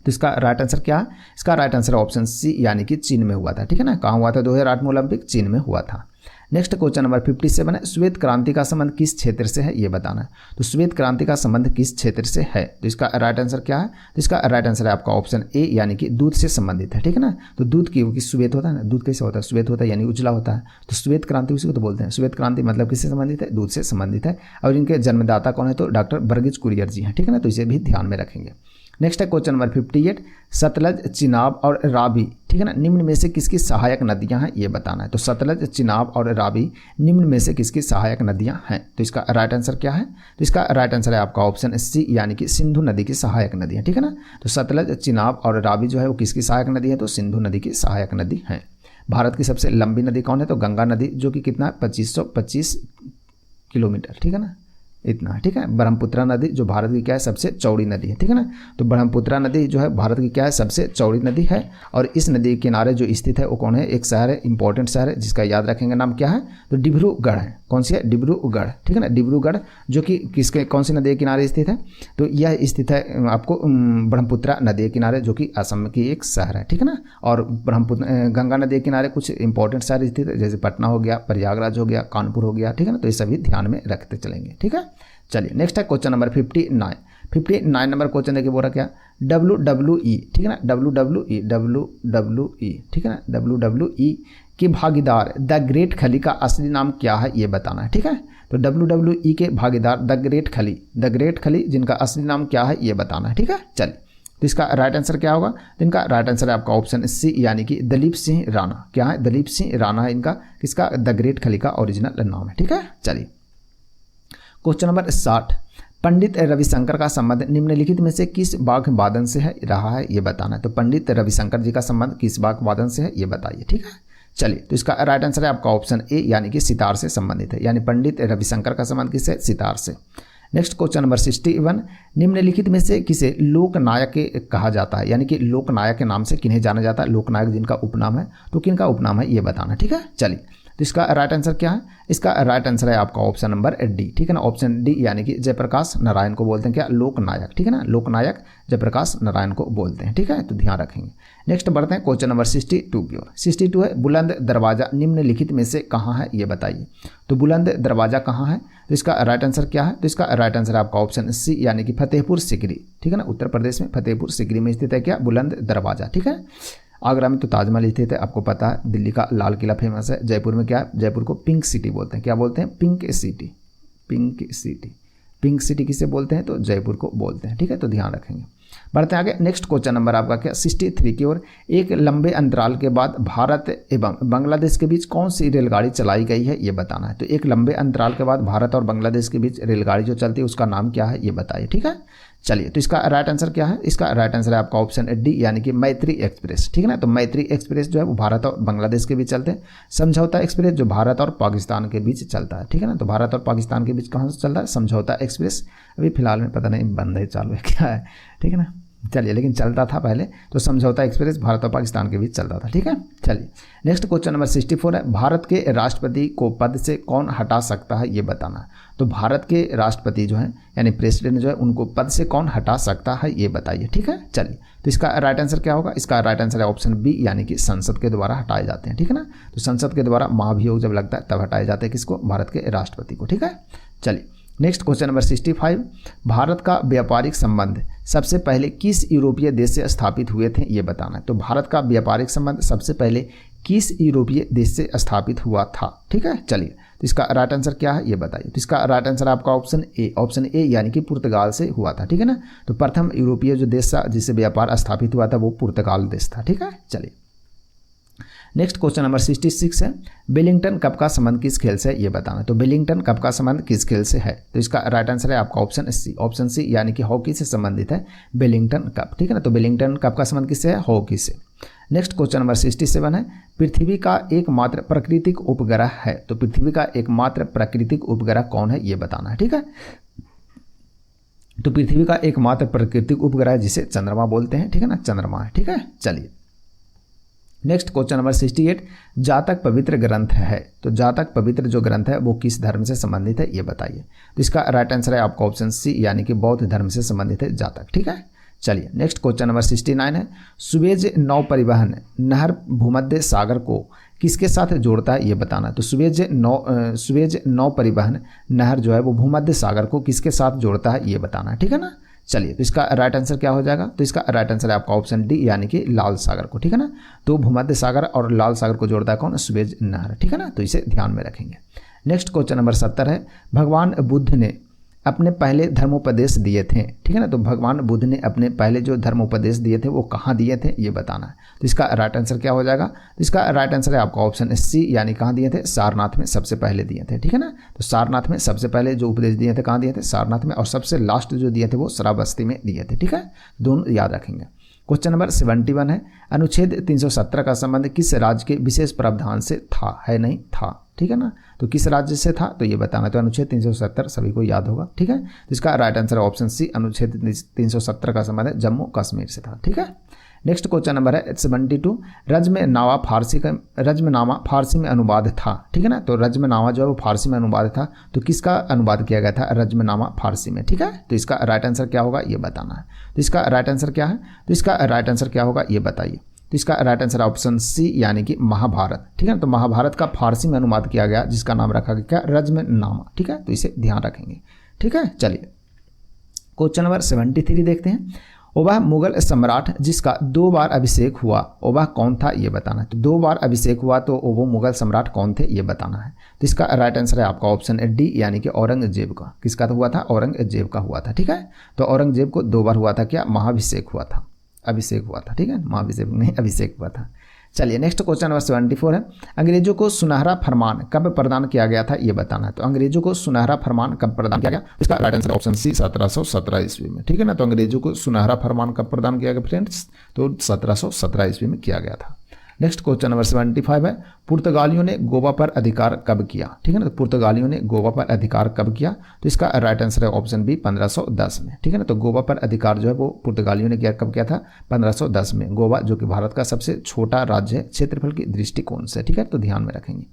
तो इसका राइट आंसर क्या है, इसका राइट आंसर है ऑप्शन सी यानी कि चीन में हुआ था, ठीक है ना। कहाँ हुआ था 2008 में ओलंपिक, चीन में हुआ था। नेक्स्ट क्वेश्चन नंबर 57 है। श्वेत क्रांति का संबंध किस क्षेत्र से है ये बताना है। तो श्वेत क्रांति का संबंध किस क्षेत्र से है, तो इसका राइट आंसर क्या है, तो इसका राइट आंसर है आपका ऑप्शन ए यानी कि दूध से संबंधित है, ठीक है ना। तो दूध की श्वेत होता है ना, दूध कैसे होता है, श्वेत होता है यानी उजला होता है। तो श्वेत क्रांति उसी को तो बोलते हैं। श्वेत क्रांति मतलब किससे संबंधित है, दूध से संबंधित है, और इनके जन्मदाता कौन है, तो डॉक्टर वर्गीज कुरियन जी हैं, ठीक है ना। तो इसे भी ध्यान में रखेंगे। नेक्स्ट है क्वेश्चन नंबर 58। सतलज, चिनाब और रावी, ठीक है ना, निम्न में से किसकी सहायक नदियां हैं ये बताना है। तो सतलज, चिनाब और रावी निम्न में से किसकी सहायक नदियां हैं। तो इसका राइट आंसर क्या है, तो इसका राइट आंसर है आपका ऑप्शन सी यानी कि सिंधु नदी की सहायक नदी है, ठीक है ना। तो सतलज, चिनाब और रावी जो है वो किसकी सहायक नदी है, तो सिंधु नदी की सहायक नदी है। भारत की सबसे लंबी नदी कौन है, तो गंगा नदी, जो कि कितना 2525 किलोमीटर, ठीक है ना, इतना है, ठीक है। ब्रह्मपुत्रा नदी जो भारत की क्या है सबसे चौड़ी नदी है, ठीक है ना। तो ब्रह्मपुत्रा नदी जो है भारत की क्या है सबसे चौड़ी नदी है, और इस नदी के किनारे जो स्थित है वो कौन है, एक शहर है, इंपॉर्टेंट शहर है, जिसका याद रखेंगे नाम क्या है, तो डिब्रूगढ़ है। कौन सी है, डिब्रूगढ़, ठीक है ना। डिब्रूगढ़ जो कि किसके कौन सी नदी के किनारे स्थित है, तो यह स्थित है आपको ब्रह्मपुत्रा नदी के किनारे, जो कि असम की एक शहर है, ठीक है ना। और गंगा नदी के किनारे कुछ इंपॉर्टेंट शहर स्थित है, जैसे पटना हो गया, प्रयागराज हो गया, कानपुर हो गया, ठीक है ना। तो ये सभी ध्यान में रखते चलेंगे, ठीक है। चलिए नेक्स्ट है क्वेश्चन नंबर 59। 59 नंबर क्वेश्चन है कि बोला क्या WWE, ठीक है ना, WWE, ठीक है ना, WWE के भागीदार द ग्रेट खली का असली नाम क्या है ये बताना है, ठीक है। तो WWE के भागीदार द ग्रेट खली जिनका असली नाम क्या है ये बताना है, ठीक है। चलिए, तो इसका राइट आंसर क्या होगा? तो इनका राइट आंसर है आपका ऑप्शन सी, यानी कि दलीप सिंह राणा। क्या है? दलीप सिंह राणा है इनका, किसका? द ग्रेट खली का ओरिजिनल नाम है, ठीक है। चलिए, क्वेश्चन नंबर 60, पंडित रविशंकर का संबंध निम्नलिखित में से किस वाद्य वादन से है रहा है ये बताना है। तो पंडित रविशंकर जी का संबंध किस वाद्य वादन से है ये बताइए, ठीक है। चलिए, तो इसका राइट आंसर है आपका ऑप्शन ए, यानी कि सितार से संबंधित है, यानी पंडित रविशंकर का संबंध किससे? सितार से। नेक्स्ट क्वेश्चन नंबर 61, निम्नलिखित में से किसे लोकनायक कहा जाता है, यानी कि लोकनायक के नाम से किन्हें जाना जाता है? लोकनायक जिनका उपनाम है, तो किनका उपनाम है ये बताना, ठीक है। चलिए, तो इसका राइट आंसर क्या है? इसका राइट आंसर है आपका ऑप्शन नंबर डी, ठीक है ना, ऑप्शन डी, यानी कि जयप्रकाश नारायण को बोलते हैं क्या? लोकनायक, ठीक है ना, लोकनायक जयप्रकाश नारायण को बोलते हैं, ठीक है। तो ध्यान रखेंगे। नेक्स्ट बढ़ते हैं क्वेश्चन नंबर 62 की ओर। 62 है, बुलंद दरवाजा निम्नलिखित में से कहाँ है ये बताइए। तो बुलंद दरवाजा कहाँ है? तो इसका राइट आंसर क्या है? तो इसका राइट आंसर है आपका ऑप्शन सी, यानी कि फतेहपुर सिकरी, ठीक है ना, उत्तर प्रदेश में फतेहपुर सिकरी में स्थित है क्या? बुलंद दरवाजा, ठीक है। आगरा में तो ताजमहल स्थित है, आपको पता है। दिल्ली का लाल किला फेमस है। जयपुर में क्या है? जयपुर को पिंक सिटी बोलते हैं। क्या बोलते हैं? Pink city, pink city. Pink city किसे बोलते हैं? तो जयपुर को बोलते हैं, ठीक है। तो ध्यान रखेंगे। बढ़ते हैं आगे। नेक्स्ट क्वेश्चन नंबर आपका क्या? 63 की ओर। एक लंबे अंतराल के बाद भारत एवं बांग्लादेश के बीच कौन सी रेलगाड़ी चलाई गई है ये बताना है। तो एक लंबे अंतराल के बाद भारत और बांग्लादेश के बीच रेलगाड़ी जो चलती है उसका नाम क्या है ये बताइए, ठीक है। चलिए, तो इसका राइट आंसर क्या है? इसका राइट आंसर है आपका ऑप्शन डी, यानी कि मैत्री एक्सप्रेस, ठीक है ना। तो मैत्री एक्सप्रेस जो है वो भारत और बांग्लादेश के बीच चलते हैं। समझौता एक्सप्रेस जो भारत और पाकिस्तान के बीच चलता है, ठीक है ना। तो भारत और पाकिस्तान के बीच कहाँ से चल रहा है? समझौता एक्सप्रेस। अभी फिलहाल में पता नहीं बंद है, चालू है क्या है, ठीक है ना। चलिए, लेकिन चलता था पहले। तो समझौता एक्सप्रेस भारत और पाकिस्तान के बीच चलता था, ठीक है। चलिए, नेक्स्ट क्वेश्चन नंबर 64 है, भारत के राष्ट्रपति को पद से कौन हटा सकता है ये बताना है। तो भारत के राष्ट्रपति जो है, यानी प्रेसिडेंट जो है, उनको पद से कौन हटा सकता है ये बताइए, ठीक है। चलिए, तो इसका राइट आंसर क्या होगा? इसका राइट आंसर है ऑप्शन बी, यानी कि संसद के द्वारा हटाए जाते हैं, ठीक है ना। तो संसद के द्वारा महाभियोग जब लगता है तब हटाए जाते हैं किसको? भारत के राष्ट्रपति को, ठीक है। चलिए, नेक्स्ट क्वेश्चन नंबर 65, भारत का व्यापारिक संबंध सबसे पहले किस यूरोपीय देश से स्थापित हुए थे ये बताना है। तो भारत का व्यापारिक संबंध सबसे पहले किस यूरोपीय देश से स्थापित हुआ था, ठीक है। चलिए, तो इसका राइट आंसर क्या है ये बताइए। तो इसका राइट आंसर आपका ऑप्शन ए, यानी कि पुर्तगाल से हुआ था, ठीक है ना। तो प्रथम यूरोपीय जो देश था जिससे व्यापार स्थापित हुआ था वो पुर्तगाल देश था, ठीक है। चलिए, नेक्स्ट क्वेश्चन नंबर 66 है, वेलिंगटन कप का संबंध किस खेल से ये बताना है। तो वेलिंगटन कप का संबंध किस खेल से है? तो इसका राइट आंसर है आपका ऑप्शन सी, यानी कि हॉकी से संबंधित है वेलिंगटन कप, ठीक है ना। तो वेलिंगटन कप का संबंध किससे है? हॉकी से। नेक्स्ट क्वेश्चन नंबर 67 है, पृथ्वी का एकमात्र प्राकृतिक उपग्रह है। तो पृथ्वी का एकमात्र प्राकृतिक उपग्रह कौन है ये बताना है, ठीक है। तो पृथ्वी का एकमात्र प्राकृतिक उपग्रह जिसे चंद्रमा बोलते हैं, ठीक है ना, चंद्रमा है, ठीक है। चलिए, नेक्स्ट क्वेश्चन नंबर 68, जातक पवित्र ग्रंथ है। तो जातक पवित्र जो ग्रंथ है वो किस धर्म से संबंधित है ये बताइए। तो इसका राइट आंसर है आपका ऑप्शन सी, यानी कि बौद्ध धर्म से संबंधित है जातक, ठीक है। चलिए, नेक्स्ट क्वेश्चन नंबर 69 है, सुएज नौ परिवहन नहर भूमध्य सागर को किसके साथ जोड़ता है ये बताना है। तो सुएज नौ परिवहन नहर जो है वो भूमध्य सागर को किसके साथ जोड़ता है ये बताना है, ठीक है ना। चलिए, तो इसका राइट आंसर क्या हो जाएगा? तो इसका राइट आंसर है आपका ऑप्शन डी, यानी कि लाल सागर को, ठीक है ना। तो भूमध्य सागर और लाल सागर को जोड़ता है कौन? सुएज नहर, ठीक है ना। तो इसे ध्यान में रखेंगे। नेक्स्ट क्वेश्चन नंबर 70 है, भगवान बुद्ध ने अपने पहले धर्मोपदेश दिए थे, ठीक है ना। तो भगवान बुद्ध ने अपने पहले जो धर्मोपदेश दिए थे वो कहाँ दिए थे ये बताना है। तो इसका राइट आंसर क्या हो जाएगा? तो इसका राइट आंसर है आपका ऑप्शन सी, यानी कहाँ दिए थे? सारनाथ में सबसे पहले दिए थे, ठीक है ना। तो सारनाथ में सबसे पहले जो उपदेश दिए थे कहाँ दिए थे? सारनाथ में। और सबसे लास्ट जो दिए थे वो श्रावस्ती में दिए थे, ठीक है। दोनों याद रखेंगे। क्वेश्चन नंबर 71 है, अनुच्छेद 317 का संबंध किस राज्य के विशेष प्रावधान से था? है नहीं था, ठीक है ना। तो किस राज्य से था तो ये बताना। तो अनुच्छेद 370 सभी को याद होगा, ठीक है। तो इसका राइट आंसर है ऑप्शन सी, अनुच्छेद 317 का संबंध जम्मू कश्मीर से था, ठीक है। नेक्स्ट क्वेश्चन नंबर है 72, रज्मनामा फारसी में अनुवाद था, ठीक है ना। तो रज्मनामा जो है वो फारसी में अनुवाद था, तो किसका अनुवाद किया गया था रज्मनामा फारसी में, ठीक है। तो इसका राइट आंसर क्या होगा ये बताना है। तो इसका राइट आंसर क्या है? तो इसका राइट आंसर क्या होगा ये बताइए। तो इसका राइट आंसर ऑप्शन सी, यानी कि महाभारत, ठीक है। तो महाभारत का फारसी में अनुवाद किया गया जिसका नाम रखा गया क्या? रज्मनामा, ठीक है। तो इसे ध्यान रखेंगे, ठीक है। चलिए, क्वेश्चन नंबर 73 देखते हैं। वह मुगल सम्राट जिसका 2 बार अभिषेक हुआ वह कौन था ये बताना है। तो 2 बार अभिषेक हुआ तो वो मुगल सम्राट कौन थे ये बताना है। तो इसका राइट आंसर है आपका ऑप्शन डी यानी कि औरंगजेब का। किसका तो हुआ था? औरंगजेब का हुआ था। ठीक है, तो औरंगजेब को 2 बार हुआ था क्या? महाभिषेक हुआ था, अभिषेक हुआ था। ठीक है, महाभिषेक नहीं, अभिषेक हुआ था। चलिए नेक्स्ट क्वेश्चन नंबर 74 है। अंग्रेजों को सुनहरा फरमान कब प्रदान किया गया था ये बताना है। तो अंग्रेजों को सुनहरा फरमान कब प्रदान किया गया? इसका राइट आंसर ऑप्शन सी 1717 ईस्वी में। ठीक है ना, तो अंग्रेजों को सुनहरा फरमान कब प्रदान किया गया फ्रेंड्स? तो 1717 ईस्वी में किया गया था। नेक्स्ट क्वेश्चन नंबर 75 है। पुर्तगालियों ने गोवा पर अधिकार कब किया? ठीक है ना, तो पुर्तगालियों ने गोवा पर अधिकार कब किया? तो इसका राइट आंसर है ऑप्शन बी 1510 में। ठीक है ना, तो गोवा पर अधिकार जो है वो पुर्तगालियों ने किया कब किया था? 1510 में। गोवा जो कि भारत का सबसे छोटा राज्य है क्षेत्रफल की दृष्टिकोण से। ठीक है, तो ध्यान में रखेंगे।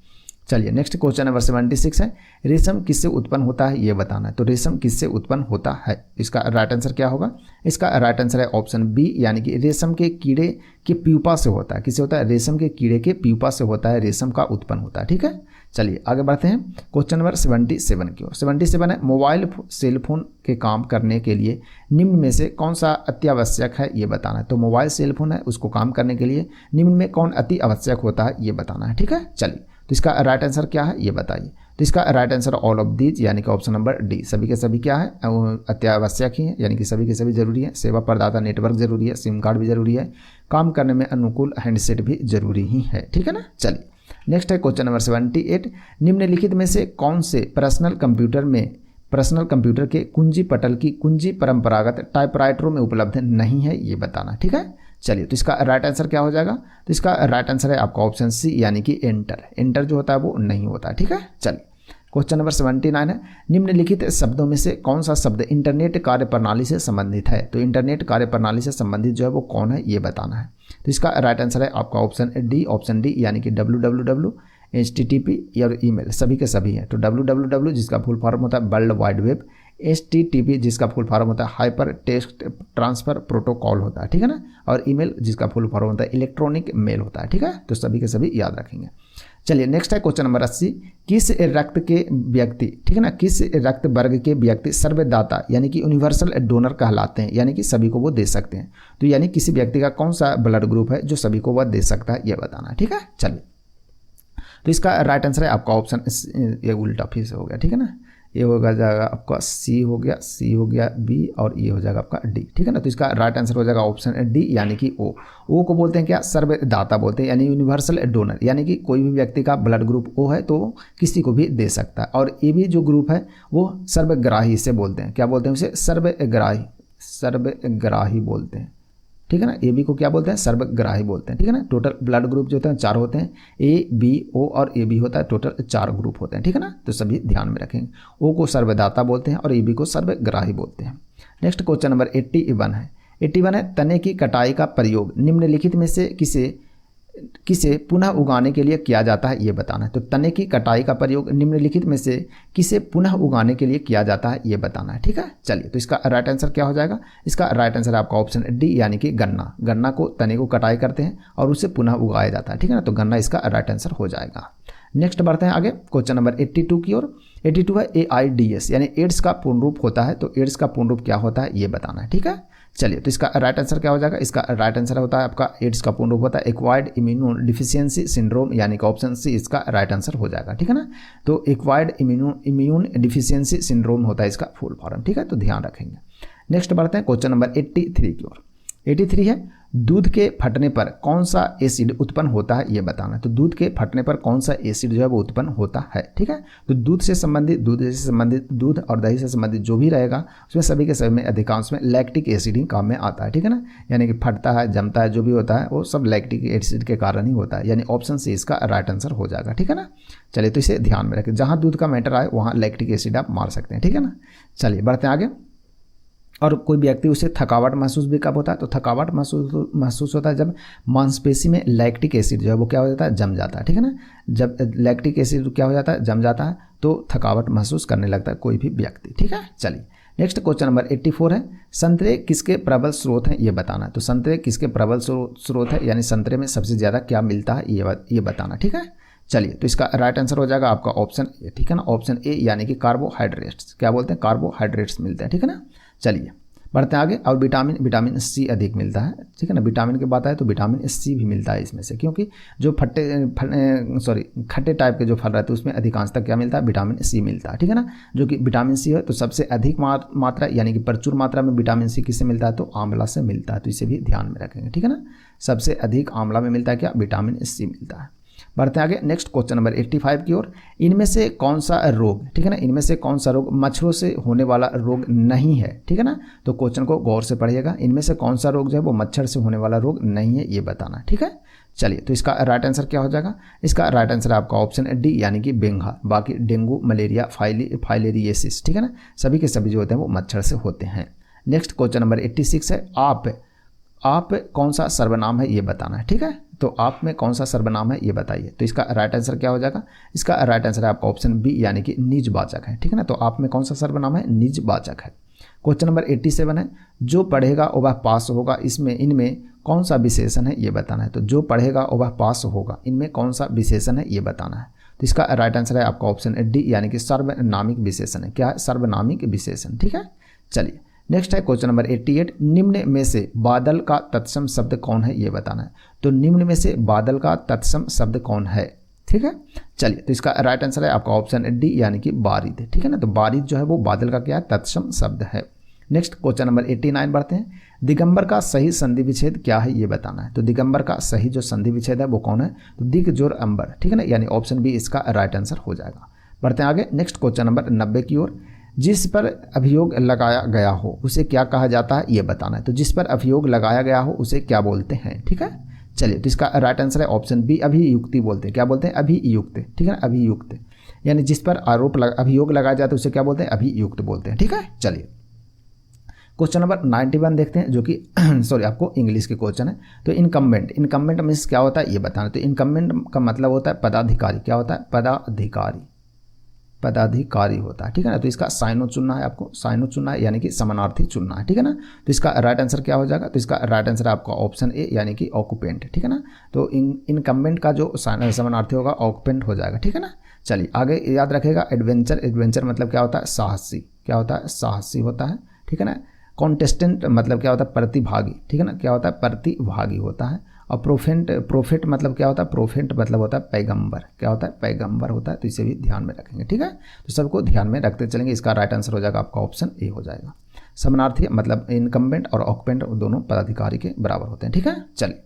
चलिए नेक्स्ट क्वेश्चन नंबर 76 है। रेशम किससे उत्पन्न होता है ये बताना है। तो रेशम किससे उत्पन्न होता है? इसका राइट आंसर क्या होगा? इसका राइट आंसर है ऑप्शन बी यानी कि रेशम के कीड़े के प्यूपा से होता है। किससे होता है? रेशम के कीड़े के प्यूपा से होता है, रेशम का उत्पन्न होता है। ठीक है, चलिए आगे बढ़ते हैं क्वेश्चन नंबर 77 की ओर। 77 है। मोबाइल सेलफोन के काम करने के लिए निम्न में से कौन सा अत्यावश्यक है ये बताना है। तो मोबाइल सेलफोन है, उसको काम करने के लिए निम्न में कौन अति आवश्यक होता है ये बताना है। ठीक है, चलिए तो इसका राइट आंसर क्या है ये बताइए। तो इसका right answer all of these यानी कि ऑप्शन नंबर डी सभी के सभी क्या है? अत्यावश्यक ही है, यानी कि सभी के सभी जरूरी है। सेवा प्रदाता नेटवर्क जरूरी है, सिम कार्ड भी जरूरी है, काम करने में अनुकूल हैंडसेट भी जरूरी ही है। ठीक है ना, चलिए नेक्स्ट है क्वेश्चन नंबर 78। निम्नलिखित में से कौन से पर्सनल कंप्यूटर के कुंजी पटल की कुंजी परंपरागत टाइपराइटरों में उपलब्ध नहीं है ये बताना। ठीक है, चलिए तो इसका राइट आंसर क्या हो जाएगा? तो इसका राइट आंसर है आपका ऑप्शन सी यानी कि एंटर जो होता है वो नहीं होता है। ठीक है, चलिए क्वेश्चन नंबर 79 है। निम्नलिखित शब्दों में से कौन सा शब्द इंटरनेट कार्यप्रणाली से संबंधित है? तो इंटरनेट कार्यप्रणाली से संबंधित जो है वो कौन है ये बताना है। तो इसका राइट आंसर है आपका ऑप्शन डी यानी कि www, HTTP और ईमेल सभी के सभी हैं। तो www जिसका फुल फॉर्म होता है वर्ल्ड वाइड वेब, HTTP जिसका फुल फॉर्म होता है हाइपर टेक्स्ट ट्रांसफर प्रोटोकॉल होता है। ठीक है ना, और ईमेल जिसका फुल फॉर्म होता है इलेक्ट्रॉनिक मेल होता है। ठीक है, तो सभी के सभी याद रखेंगे। चलिए नेक्स्ट है क्वेश्चन नंबर 80। किस रक्त के व्यक्ति, ठीक है ना, किस रक्त वर्ग के व्यक्ति सर्वदाता यानी कि यूनिवर्सल डोनर कहलाते हैं, यानी कि सभी को वो दे सकते हैं। तो यानी किसी व्यक्ति का कौन सा ब्लड ग्रुप है जो सभी को वह दे सकता है ये बताना है। ठीक है, चलिए तो इसका राइट आंसर है आपका ऑप्शन, ये उल्टा फिर से हो गया। ठीक है ना, ये होगा जाएगा आपका सी हो गया बी और ये हो जाएगा आपका डी। ठीक है ना, तो इसका राइट आंसर हो जाएगा ऑप्शन डी यानी कि ओ को बोलते हैं क्या? सर्वदाता बोलते हैं, यानी यूनिवर्सल डोनर, यानी कि कोई भी व्यक्ति का ब्लड ग्रुप ओ है तो किसी को भी दे सकता है। और ए भी जो ग्रुप है वो सर्वग्राही से बोलते हैं। क्या बोलते हैं उसे? सर्वग्राही बोलते हैं। ठीक है ना, ए बी को क्या बोलते हैं? सर्वग्राही बोलते हैं। ठीक है ना, टोटल ब्लड ग्रुप जो होते हैं 4 होते हैं, ए बी ओ और ए बी होता है, टोटल 4 ग्रुप होते हैं। ठीक है ना, तो सभी ध्यान में रखेंगे। ओ को सर्वदाता बोलते हैं और ए बी को सर्वग्राही बोलते हैं। नेक्स्ट क्वेश्चन नंबर 81 है। 81 है। तने की कटाई का प्रयोग निम्नलिखित में से किसे पुनः उगाने के लिए किया जाता है ये बताना है। तो तने की कटाई का प्रयोग निम्नलिखित में से किसे पुनः उगाने के लिए किया जाता है ये बताना है। ठीक है, चलिए तो इसका राइट आंसर क्या हो जाएगा? इसका राइट आंसर है आपका ऑप्शन डी यानी कि गन्ना को तने को कटाई करते हैं और उसे पुनः उगाया जाता है। ठीक है ना, तो गन्ना इसका राइट आंसर हो जाएगा। नेक्स्ट बढ़ते हैं आगे क्वेश्चन नंबर 82 की ओर। 82 है AIDS यानी एड्स का पूर्ण रूप होता है। तो एड्स का पूर्ण रूप क्या होता है ये बताना है। ठीक है, चलिए तो इसका राइट आंसर क्या हो जाएगा? इसका राइट आंसर होता है आपका एड्स का पूर्ण रूप होता है एक्वायर्ड इम्यून डिफिशियंसी सिंड्रोम यानी कि ऑप्शन सी इसका राइट आंसर हो जाएगा। ठीक है ना, तो एक्वायर्ड इम्यून डिफिशियंसी सिंड्रोम होता है इसका फुल फॉर्म। ठीक है, तो ध्यान रखेंगे। नेक्स्ट बढ़ते हैं क्वेश्चन नंबर 83 की ओर। 83 है। दूध के फटने पर कौन सा एसिड उत्पन्न होता है ये बताना है। तो दूध के फटने पर कौन सा एसिड जो है वो उत्पन्न होता है। ठीक है, तो दूध से संबंधित दूध और दही से संबंधित जो भी रहेगा उसमें सभी के सभी में अधिकांश में लैक्टिक एसिड ही काम में आता है। ठीक है ना, यानी कि फटता है, जमता है, जो भी होता है वो सब लैक्टिक एसिड के कारण ही होता है, यानी ऑप्शन सी इसका राइट आंसर हो जाएगा। ठीक है ना, चलिए तो इसे ध्यान में रखें, जहाँ दूध का मैटर आए वहाँ लैक्टिक एसिड आप मार सकते हैं। ठीक है ना, चलिए बढ़ते हैं आगे। और कोई व्यक्ति उसे थकावट महसूस भी कब होता है? तो थकावट महसूस होता है जब मांसपेशी में लैक्टिक एसिड जो है वो क्या हो जाता है? जम जाता है। ठीक है ना, जब लैक्टिक एसिड क्या हो जाता है? जम जाता है तो थकावट महसूस करने लगता है कोई भी व्यक्ति। ठीक है, चलिए नेक्स्ट क्वेश्चन नंबर 84 है। संतरे किसके प्रबल स्रोत हैं ये बताना है। तो संतरे किसके प्रबल स्रोत है, यानी संतरे में सबसे ज़्यादा क्या मिलता है ये बताना। ठीक है, चलिए तो इसका राइट आंसर हो जाएगा आपका ऑप्शन ए। ठीक है ना, ऑप्शन ए यानी कि कार्बोहाइड्रेट्स। क्या बोलते हैं? कार्बोहाइड्रेट्स मिलते हैं। ठीक है ना, चलिए बढ़ते हैं आगे। और विटामिन सी अधिक मिलता है, ठीक है ना। विटामिन की बात आए तो विटामिन सी भी मिलता है इसमें से, क्योंकि जो खट्टे टाइप के जो फल रहते हैं उसमें अधिकांशतः क्या मिलता है, विटामिन सी मिलता है, ठीक है ना। जो कि विटामिन सी है तो सबसे अधिक मात्रा यानी कि प्रचुर मात्रा में विटामिन सी किससे मिलता है, तो आंवला से मिलता है। तो इसे भी ध्यान में रखेंगे, ठीक है ना। सबसे अधिक आंवला में मिलता है क्या, विटामिन सी मिलता है। बढ़ते हैं आगे नेक्स्ट क्वेश्चन नंबर 85 की ओर। इनमें से कौन सा रोग, ठीक है ना, इनमें से कौन सा रोग मच्छरों से होने वाला रोग नहीं है, ठीक है ना। तो क्वेश्चन को गौर से पढ़िएगा। इनमें से कौन सा रोग जो है वो मच्छर से होने वाला रोग नहीं है, ये बताना, ठीक है। चलिए तो इसका राइट आंसर क्या हो जाएगा, इसका राइट आंसर आपका ऑप्शन डी यानी कि बेंगा। बाकी डेंगू, मलेरिया, फाइलेरियसिस, ठीक है ना, सभी के सभी जो होते हैं वो मच्छर से होते हैं। नेक्स्ट क्वेश्चन नंबर 86 है। आप कौन सा सर्वनाम है ये बताना है, ठीक है। तो आप में कौन सा सर्वनाम है ये बताइए। तो इसका राइट आंसर क्या हो जाएगा, इसका राइट आंसर है आपका ऑप्शन बी यानी कि निजवाचक है, ठीक है ना। तो आप में कौन सा सर्वनाम है, निजवाचक है। क्वेश्चन नंबर 87 है। जो पढ़ेगा वह पास होगा, इनमें कौन सा विशेषण है ये बताना है। तो जो पढ़ेगा वह पास होगा, इनमें कौन सा विशेषण है ये बताना है। तो इसका राइट आंसर है आपका ऑप्शन डी यानी कि सर्वनामिक विशेषण है। क्या है, सर्वनामिक विशेषण, ठीक है। चलिए नेक्स्ट है क्वेश्चन नंबर 88। निम्न में से बादल का तत्सम शब्द कौन है ये बताना है। तो निम्न में से बादल का तत्सम शब्द कौन है, ठीक है। चलिए तो इसका राइट आंसर है आपका ऑप्शन डी यानी कि बारिद, ठीक है ना। तो बारिद जो है वो बादल का क्या है, तत्सम शब्द है। नेक्स्ट क्वेश्चन नंबर 89 बढ़ते हैं। दिगंबर का सही संधि विच्छेद क्या है ये बताना है। तो दिगंबर का सही जो संधि विच्छेद है वो कौन है, तो दिग जोर अंबर, ठीक है ना, यानी ऑप्शन बी इसका राइट आंसर हो जाएगा। बढ़ते हैं आगे नेक्स्ट क्वेश्चन नंबर 90 की ओर। जिस पर अभियोग लगाया गया हो उसे क्या कहा जाता है ये बताना है। तो जिस पर अभियोग लगाया गया हो उसे क्या बोलते हैं, ठीक है। चलिए तो इसका राइट आंसर है ऑप्शन बी अभियुक्ति बोलते हैं। क्या बोलते हैं, अभियुक्त, ठीक है ना, अभियुक्त यानी जिस पर अभियोग लगाया जाता है उसे क्या बोलते हैं, अभियुक्त बोलते हैं, ठीक है। चलिए क्वेश्चन नंबर 91 देखते हैं जो कि सॉरी आपको इंग्लिश के क्वेश्चन है। तो इनकम्बेंट मीन्स क्या होता है ये बताना। तो इनकम्बेंट का मतलब होता है पदाधिकारी। क्या होता है, पदाधिकारी होता है, ठीक है ना। तो इसका साइनो चुनना है आपको, साइनो चुनना है यानी कि समानार्थी चुनना है, ठीक है ना। तो इसका राइट आंसर क्या हो जाएगा, तो इसका राइट आंसर आपका ऑप्शन ए यानी कि ऑक्युपेंट, ठीक है ना। तो इनकम्बेंट का जो समानार्थी होगा ऑक्युपेंट हो जाएगा, ठीक है ना। चलिए आगे याद रखेगा एडवेंचर मतलब क्या होता है, साहसी। क्या होता है, साहसी होता है, ठीक है ना। कॉन्टेस्टेंट मतलब क्या होता है, प्रतिभागी, ठीक है ना। क्या होता है, प्रतिभागी होता है। और प्रोफेट मतलब क्या होता है, प्रोफेट मतलब होता है पैगंबर। क्या होता है, पैगंबर होता है। तो इसे भी ध्यान में रखेंगे, ठीक है। तो सबको ध्यान में रखते चलेंगे। इसका राइट आंसर हो जाएगा आपका ऑप्शन ए हो जाएगा। समानार्थी मतलब इनकम्बेंट और ऑक्युपेंट दोनों पदाधिकारी के बराबर होते हैं, ठीक है। चलिए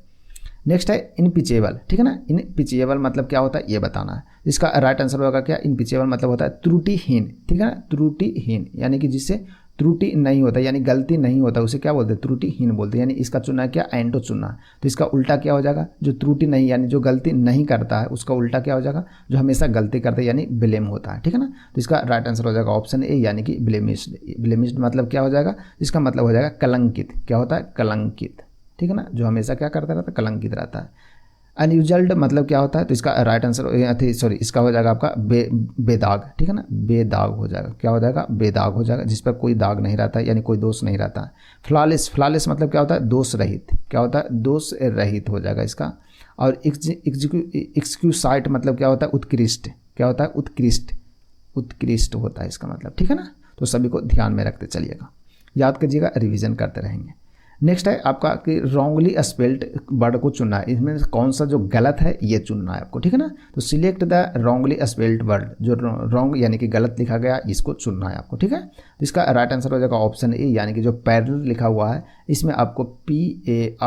नेक्स्ट है इनपिचेबल, ठीक है ना। इनपिचेबल मतलब क्या होता है ये बताना है। इसका राइट आंसर होगा क्या, इनपिचेबल मतलब होता है त्रुटिहीन, ठीक है ना। त्रुटिहीन यानी कि जिससे त्रुटि नहीं होता यानी गलती नहीं होता उसे क्या बोलते हैं, त्रुटिहीन बोलते हैं। यानी इसका चुनना है क्या, एंटो चुनना है। तो इसका उल्टा क्या हो जाएगा, जो त्रुटि नहीं यानी जो गलती नहीं करता है उसका उल्टा क्या हो जाएगा, जो हमेशा गलती करता है यानी ब्लेम होता है, ठीक है ना। तो इसका राइट आंसर हो जाएगा ऑप्शन ए यानी कि ब्लेमिस्ड। ब्लेमिस्ड मतलब क्या हो जाएगा, इसका मतलब हो जाएगा कलंकित। क्या होता है, कलंकित, ठीक है ना, जो हमेशा क्या करता रहता है, कलंकित रहता है। अनयूजल्ड मतलब क्या होता है, तो इसका राइट आंसर सॉरी इसका हो जाएगा आपका बेदाग, ठीक है ना, बेदाग हो जाएगा। क्या हो जाएगा, बेदाग हो जाएगा, जिस पर कोई दाग नहीं रहता यानी कोई दोष नहीं रहता है। फ्लॉलेस मतलब क्या होता है, दोष रहित। क्या होता है, दोष रहित हो जाएगा इसका। और एक्सक्यूसाइट मतलब क्या होता है, उत्कृष्ट। क्या होता है, उत्कृष्ट होता है इसका मतलब, ठीक है ना। तो सभी को ध्यान में रखते चलिएगा, याद कीजिएगा, रिवीजन करते रहेंगे। नेक्स्ट है आपका कि रॉन्गली स्पेल्ड वर्ड को चुनना है। इसमें कौन सा जो गलत है ये चुनना है आपको, ठीक है ना। तो select the wrongly spelled word, जो रॉन्ग यानी कि गलत लिखा गया इसको चुनना है आपको, ठीक है। तो इसका राइट आंसर हो जाएगा ऑप्शन ए यानी कि जो पैरेलल लिखा हुआ है इसमें आपको PARALLEL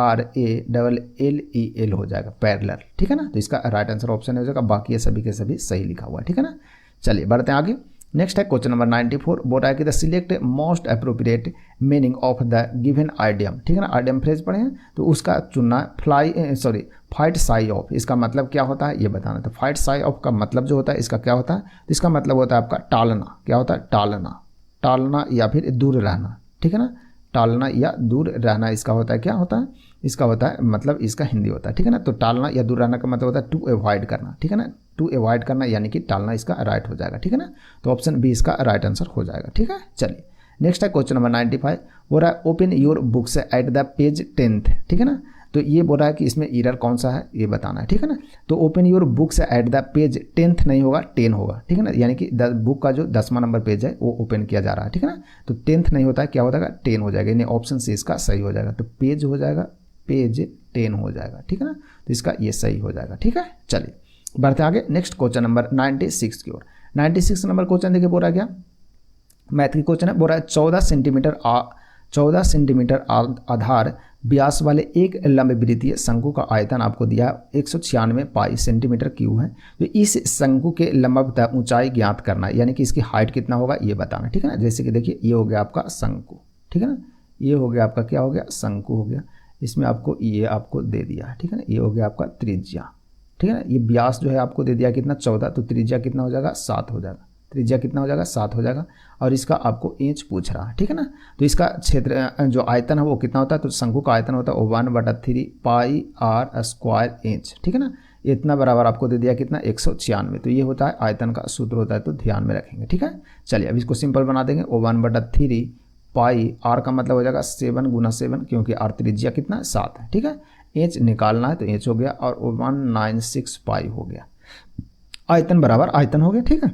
हो जाएगा, पैरेलल, ठीक है ना। तो इसका राइट आंसर ऑप्शन हो जाएगा, बाकी ये सभी के सभी सही लिखा हुआ है, ठीक है ना। चलिए बढ़ते हैं आगे। नेक्स्ट है क्वेश्चन नंबर 94। बोल रहा है कि the select most appropriate meaning of the given idiom, ठीक है ना। आइडियम फ्रेज पढ़े हैं तो उसका चुनना फाइट साई ऑफ, इसका मतलब क्या होता है ये बताना। तो फाइट साई ऑफ का मतलब जो होता है इसका क्या होता है, तो इसका मतलब होता है आपका टालना। क्या होता है, टालना या फिर दूर रहना, ठीक है ना। टालना या दूर रहना इसका होता है, क्या होता है, इसका होता है मतलब इसका हिंदी होता है, ठीक है ना। तो टालना या दूर रहना का मतलब होता है टू अवॉइड करना, ठीक है ना। टू अवॉइड करना यानी कि टालना इसका राइट हो जाएगा, ठीक है ना। तो ऑप्शन बी इसका राइट आंसर हो जाएगा, ठीक है। चलिए नेक्स्ट है क्वेश्चन नंबर 95। हो रहा है open your books at the page 10th, ठीक है ना। तो ये बोल रहा है कि इसमें एरर कौन सा है ये बताना है, ठीक है ना। तो open your books at the page 10th नहीं होगा 10 होगा, ठीक है ना, यानी कि बुक का जो 10वां नंबर पेज है वो ओपन किया जा रहा है, ठीक है ना। तो 10th नहीं होता है, क्या हो जाएगा 10 हो जाएगा, यानी ऑप्शन सी इसका सही हो जाएगा। तो पेज हो जाएगा पेज 10 हो जाएगा, ठीक है ना। तो इसका ये सही हो जाएगा, ठीक है। चलिए बढ़ते आगे नेक्स्ट क्वेश्चन नंबर 96 की ओर। 96 नंबर क्वेश्चन देखिए बोल रहा है क्या, मैथ की क्वेश्चन है, बोल रहा है 14 सेंटीमीटर आधार व्यास वाले एक लंबवृत्तीय शंकु का आयतन आपको दिया 196 पाई सेंटीमीटर क्यूब है। तो इस शंकु के लंबवत ऊंचाई ज्ञात करना है, यानी कि इसकी हाइट कितना होगा ये बताना, ठीक है ना। जैसे कि देखिए ये हो गया आपका शंकु, ठीक है ना, ये हो गया आपका क्या हो गया शंकु हो गया, इसमें आपको ये आपको दे दिया है, ठीक है ना। ये हो गया आपका त्रिज्या, ठीक है ना। ये व्यास जो है आपको दे दिया कितना 14, तो त्रिज्या कितना हो जाएगा 7 हो जाएगा, त्रिज्या कितना हो जाएगा 7 हो जाएगा। और इसका आपको इंच पूछ रहा है, ठीक है ना। तो इसका क्षेत्र जो आयतन है वो कितना होता है, तो शंकु का आयतन होता है 1/3 पाई r स्क्वायर इंच, ठीक है ना। इतना बराबर आपको दे दिया कितना 196, तो ये होता है आयतन का सूत्र होता है, तो ध्यान में रखेंगे, ठीक है। चलिए अब इसको सिंपल बना देंगे, 1/3 पाई r का मतलब हो जाएगा 7 × 7, क्योंकि r त्रिज्या कितना 7 है, ठीक है। इंच निकालना है तो इंच हो गया और 196 पाई हो गया, आयतन बराबर आयतन हो गया, ठीक है।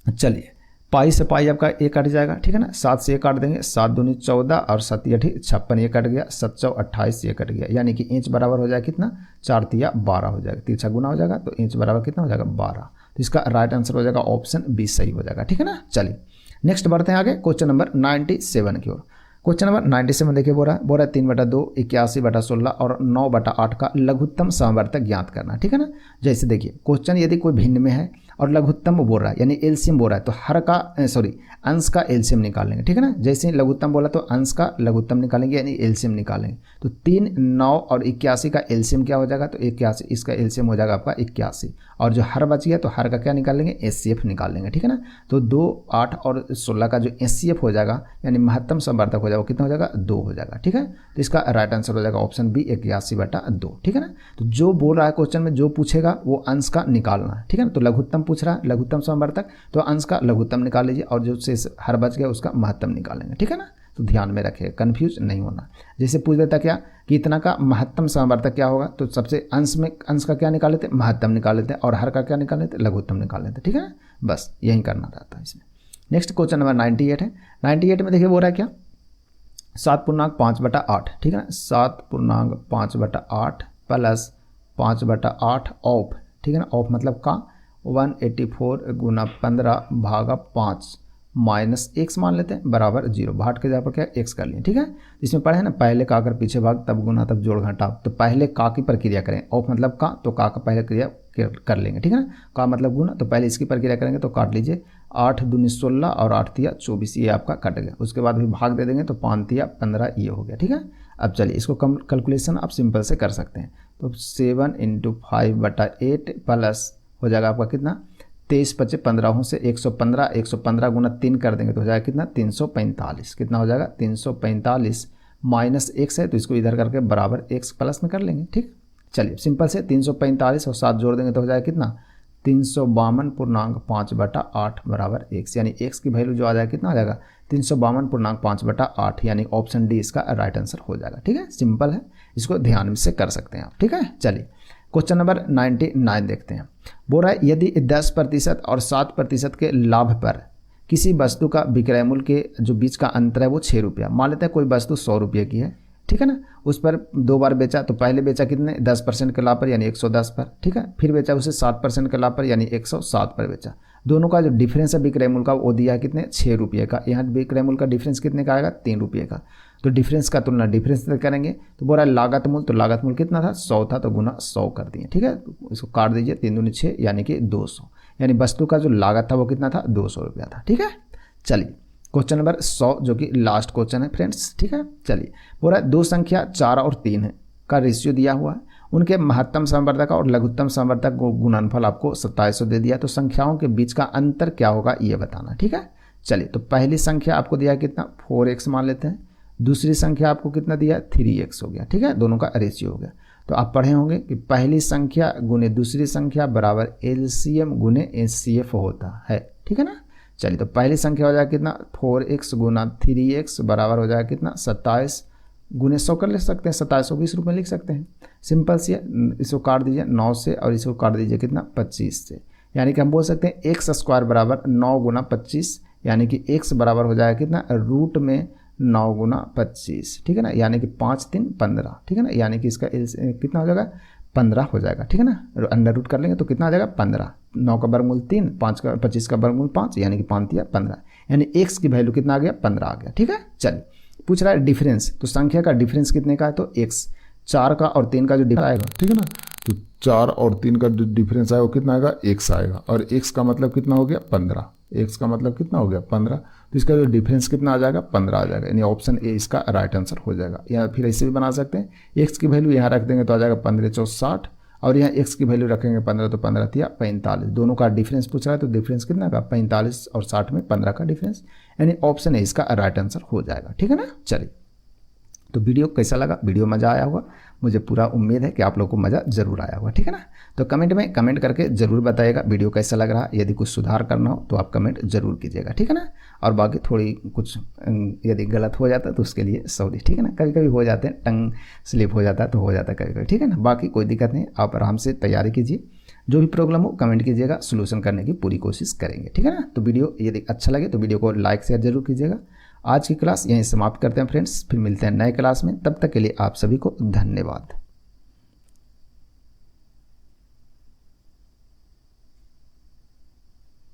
चलिए पाई से पाई आपका एक कट जाएगा, ठीक है ना। 7 से 1 काट देंगे, 7 दूनी 14 और 7 या 56 ये कट गया, 7 चौ 28 ये कट गया, यानी कि इंच बराबर हो जाएगा कितना 4 तिया 12 हो जाएगा, 3 गुना हो जाएगा, तो इंच बराबर कितना हो जाएगा 12। तो इसका राइट आंसर हो जाएगा ऑप्शन बी सही हो जाएगा, ठीक है ना। चलिए नेक्स्ट बढ़ते हैं आगे क्वेश्चन नंबर 97 की ओर। क्वेश्चन नंबर 97 देखिए बोल रहा है 3/2 81/16 और 9/8 का लघुत्तम समवर्तक ज्ञात करना, ठीक है ना। जैसे देखिए क्वेश्चन यदि कोई भिन्न में है और लघुत्तम बोल रहा है यानी एलसीएम बोल रहा है, तो हर का अंश का एलसीएम निकालेंगे, ठीक है ना। जैसे लघुत्तम बोला तो अंश का लघुत्तम निकालेंगे यानी एलसीएम निकालेंगे। तो 3, 9 और 81 का एलसीएम क्या हो जाएगा, तो 81, इसका एलसीएम हो जाएगा आपका 81। और जो हर बच गया तो हर का क्या निकालेंगे एचसीएफ निकालेंगे, ठीक है ना। तो 2, 8 और 16 का जो एचसीएफ हो जाएगा यानी महत्तम समवर्तक हो जाएगा, वो कितना हो जाएगा 2 हो जाएगा, ठीक है। तो इसका राइट आंसर हो जाएगा ऑप्शन बी 81/2, ठीक है ना। तो जो बोल रहा है क्वेश्चन में जो पूछेगा वो अंश का निकालना है, ठीक है ना। तो लघुत्तम पूछ रहा है लघुत्तम समवर्तक, तो अंश का लघुत्तम निकाल लीजिए और जो शेष हर बच गया उसका महत्तम निकालेंगे, ठीक है ना। तो ध्यान में रखिए कंफ्यूज नहीं होना। जैसे पूछ देता क्या कि इतना का महत्तम समवर्तक क्या होगा, तो सबसे अंश का क्या निकाल लेते महत्तम निकाल लेते और हर का क्या निकाल लेते लघुत्तम निकाल लेते, ठीक है ना। बस यही करना रहता है इसमें। नेक्स्ट क्वेश्चन नंबर 98 है। 98 में देखिए बोल रहा है क्या 7/5/8, ठीक है ना। 7/5/8 प्लस 5/8 ऑफ, ठीक है ना। ऑफ मतलब का 184 × 15/5 माइनस एक्स मान लेते हैं बराबर 0, भाट के जगह पर क्या एक्स कर लिए, ठीक है। इसमें पढ़े ना पहले का कर पीछे भाग तब गुना तब जोड़ घटा, तो पहले का की प्रक्रिया करें, ऑफ मतलब का तो का पहले क्रिया कर लेंगे, ठीक है ना। का मतलब गुना, तो पहले इसकी प्रक्रिया करेंगे तो काट लीजिए 8 दूनी 16 और 8 तिया 24 ये आपका कट गया। उसके बाद भी भाग दे देंगे तो 5 तिया 15 ये हो गया, ठीक है। अब चलिए इसको कैलकुलेशन आप सिंपल से कर सकते हैं। तो 7 × 5/8 प्लस हो जाएगा आपका कितना 23 × 5 15 से 115, 115 गुना 3 कर देंगे तो हो जाएगा कितना 345, कितना हो जाएगा 345 माइनस एक्स है तो इसको इधर करके बराबर एक्स प्लस में कर लेंगे, ठीक। चलिए सिंपल से 345 और 7 जोड़ देंगे तो हो जाएगा कितना 352.5/8 बराबर एक्स, यानी एक्स की वैल्यू जो आ जाएगा कितना आ जाएगा 352.5/8, यानी ऑप्शन डी इसका राइट आंसर हो जाएगा, ठीक है। सिंपल है, इसको ध्यान से कर सकते हैं आप, ठीक है। चलिए क्वेश्चन नंबर 99 देखते हैं। बोल रहा है यदि 10% और 7% के लाभ पर किसी वस्तु का विक्रय मूल्य के जो बीच का अंतर है वो 6 रुपया, मान लेते हैं कोई वस्तु 100 रुपये की है, ठीक है ना। उस पर 2 बार बेचा, तो पहले बेचा कितने 10% के लाभ पर यानी 110 पर, ठीक है। फिर बेचा उसे 7% के लाभ पर यानी 107 पर बेचा। दोनों का जो डिफरेंस है विक्रय मूल्य का वो दिया है कितने 6 रुपये का। यहाँ विक्रय मूल्य का डिफरेंस कितने का आएगा 3 रुपये का। तो डिफरेंस का तुलना डिफरेंस से करेंगे तो बोल रहा है लागत मूल्य, तो लागत मूल्य कितना था 100 था तो गुना 100 कर दिए, ठीक है। तो इसको काट दीजिए 3 दूनी 6 यानी कि 200, यानी वस्तु का जो लागत था वो कितना था 200 रुपया था, ठीक है। चलिए क्वेश्चन नंबर 100 जो कि लास्ट क्वेश्चन है फ्रेंड्स, ठीक है। चलिए बोल रहा है 2 संख्या 4 और 3 है का रेशियो दिया हुआ है, उनके महत्तम समवर्तक और लघुत्तम समवर्तक को गुणनफल आपको 2700 दे दिया, तो संख्याओं के बीच का अंतर क्या होगा ये बताना, ठीक है। चलिए तो पहली संख्या आपको दिया कितना 4x मान लेते हैं, दूसरी संख्या आपको कितना दिया 3x हो गया, ठीक है। दोनों का रेशियो हो गया। तो आप पढ़े होंगे कि पहली संख्या गुने दूसरी संख्या बराबर LCM गुने HCF होता है, ठीक है ना। चलिए तो पहली संख्या हो जाएगा कितना 4x गुना 3x बराबर हो जाएगा कितना 27 गुने 100 कर ले सकते हैं, 2720 रुपये लिख सकते हैं। सिंपल सी है, इसको काट दीजिए 9 से और इसको काट दीजिए कितना 25 से, यानी कि हम बोल सकते हैं एक्स स्क्वायर बराबर 9 गुना 25, यानी कि एक्स बराबर हो जाएगा कितना रूट में 9 गुना 25, ठीक है ना, यानी कि 5 3 15, ठीक है ना, यानी कि इसका कितना हो जाएगा 15 हो जाएगा, ठीक है ना। अंडर रूट कर लेंगे तो कितना आ जाएगा 15, 9 का वर्गमूल 3, 25 का वर्गमूल 5, यानी कि 5 या 15, यानी एक्स की वैल्यू कितना आ गया 15 आ गया, ठीक है। चलिए पूछ रहा है डिफरेंस, तो संख्या का डिफरेंस कितने का है, तो एक्स, 4 का और 3 का जो डिफरेंस आएगा, ठीक है ना, तो 4 और 3 का जो डिफरेंस आएगा वो कितना आएगा एक्स आएगा, और एक्स का मतलब कितना हो गया 15, एक्स का मतलब कितना हो गया 15, तो इसका जो डिफरेंस कितना आ जाएगा 15 आ जाएगा, यानी ऑप्शन ए इसका राइट आंसर हो जाएगा। या फिर ऐसे भी बना सकते हैं, एक्स की वैल्यू यहाँ रख देंगे तो आ जाएगा 15 4 60, और यहाँ एक्स की वैल्यू रखेंगे 15 तो 15 या 45, दोनों का डिफरेंस पूछ रहा है, तो डिफरेंस कितना का 45 और 60 में 15 का डिफरेंस, यानी ऑप्शन ए इसका राइट आंसर हो जाएगा, ठीक है ना। चलिए, तो वीडियो कैसा लगा, वीडियो मज़ा आया होगा, मुझे पूरा उम्मीद है कि आप लोगों को मज़ा ज़रूर आया होगा, ठीक है ना। तो कमेंट में कमेंट करके ज़रूर बताइएगा वीडियो कैसा लग रहा है, यदि कुछ सुधार करना हो तो आप कमेंट ज़रूर कीजिएगा, ठीक है ना। और बाकी थोड़ी कुछ यदि गलत हो जाता है तो उसके लिए सॉरी, ठीक है ना, कभी कभी हो जाते हैं, टंग स्लिप हो जाता है तो हो जाता है कभी कभी, ठीक है ना। बाकी कोई दिक्कत नहीं, आप आराम से तैयारी कीजिए, जो भी प्रॉब्लम हो कमेंट कीजिएगा, सोल्यूशन करने की पूरी कोशिश करेंगे, ठीक है ना। तो वीडियो यदि अच्छा लगे तो वीडियो को लाइक शेयर जरूर कीजिएगा। आज की क्लास यहीं समाप्त करते हैं फ्रेंड्स, फिर मिलते हैं नए क्लास में, तब तक के लिए आप सभी को धन्यवाद।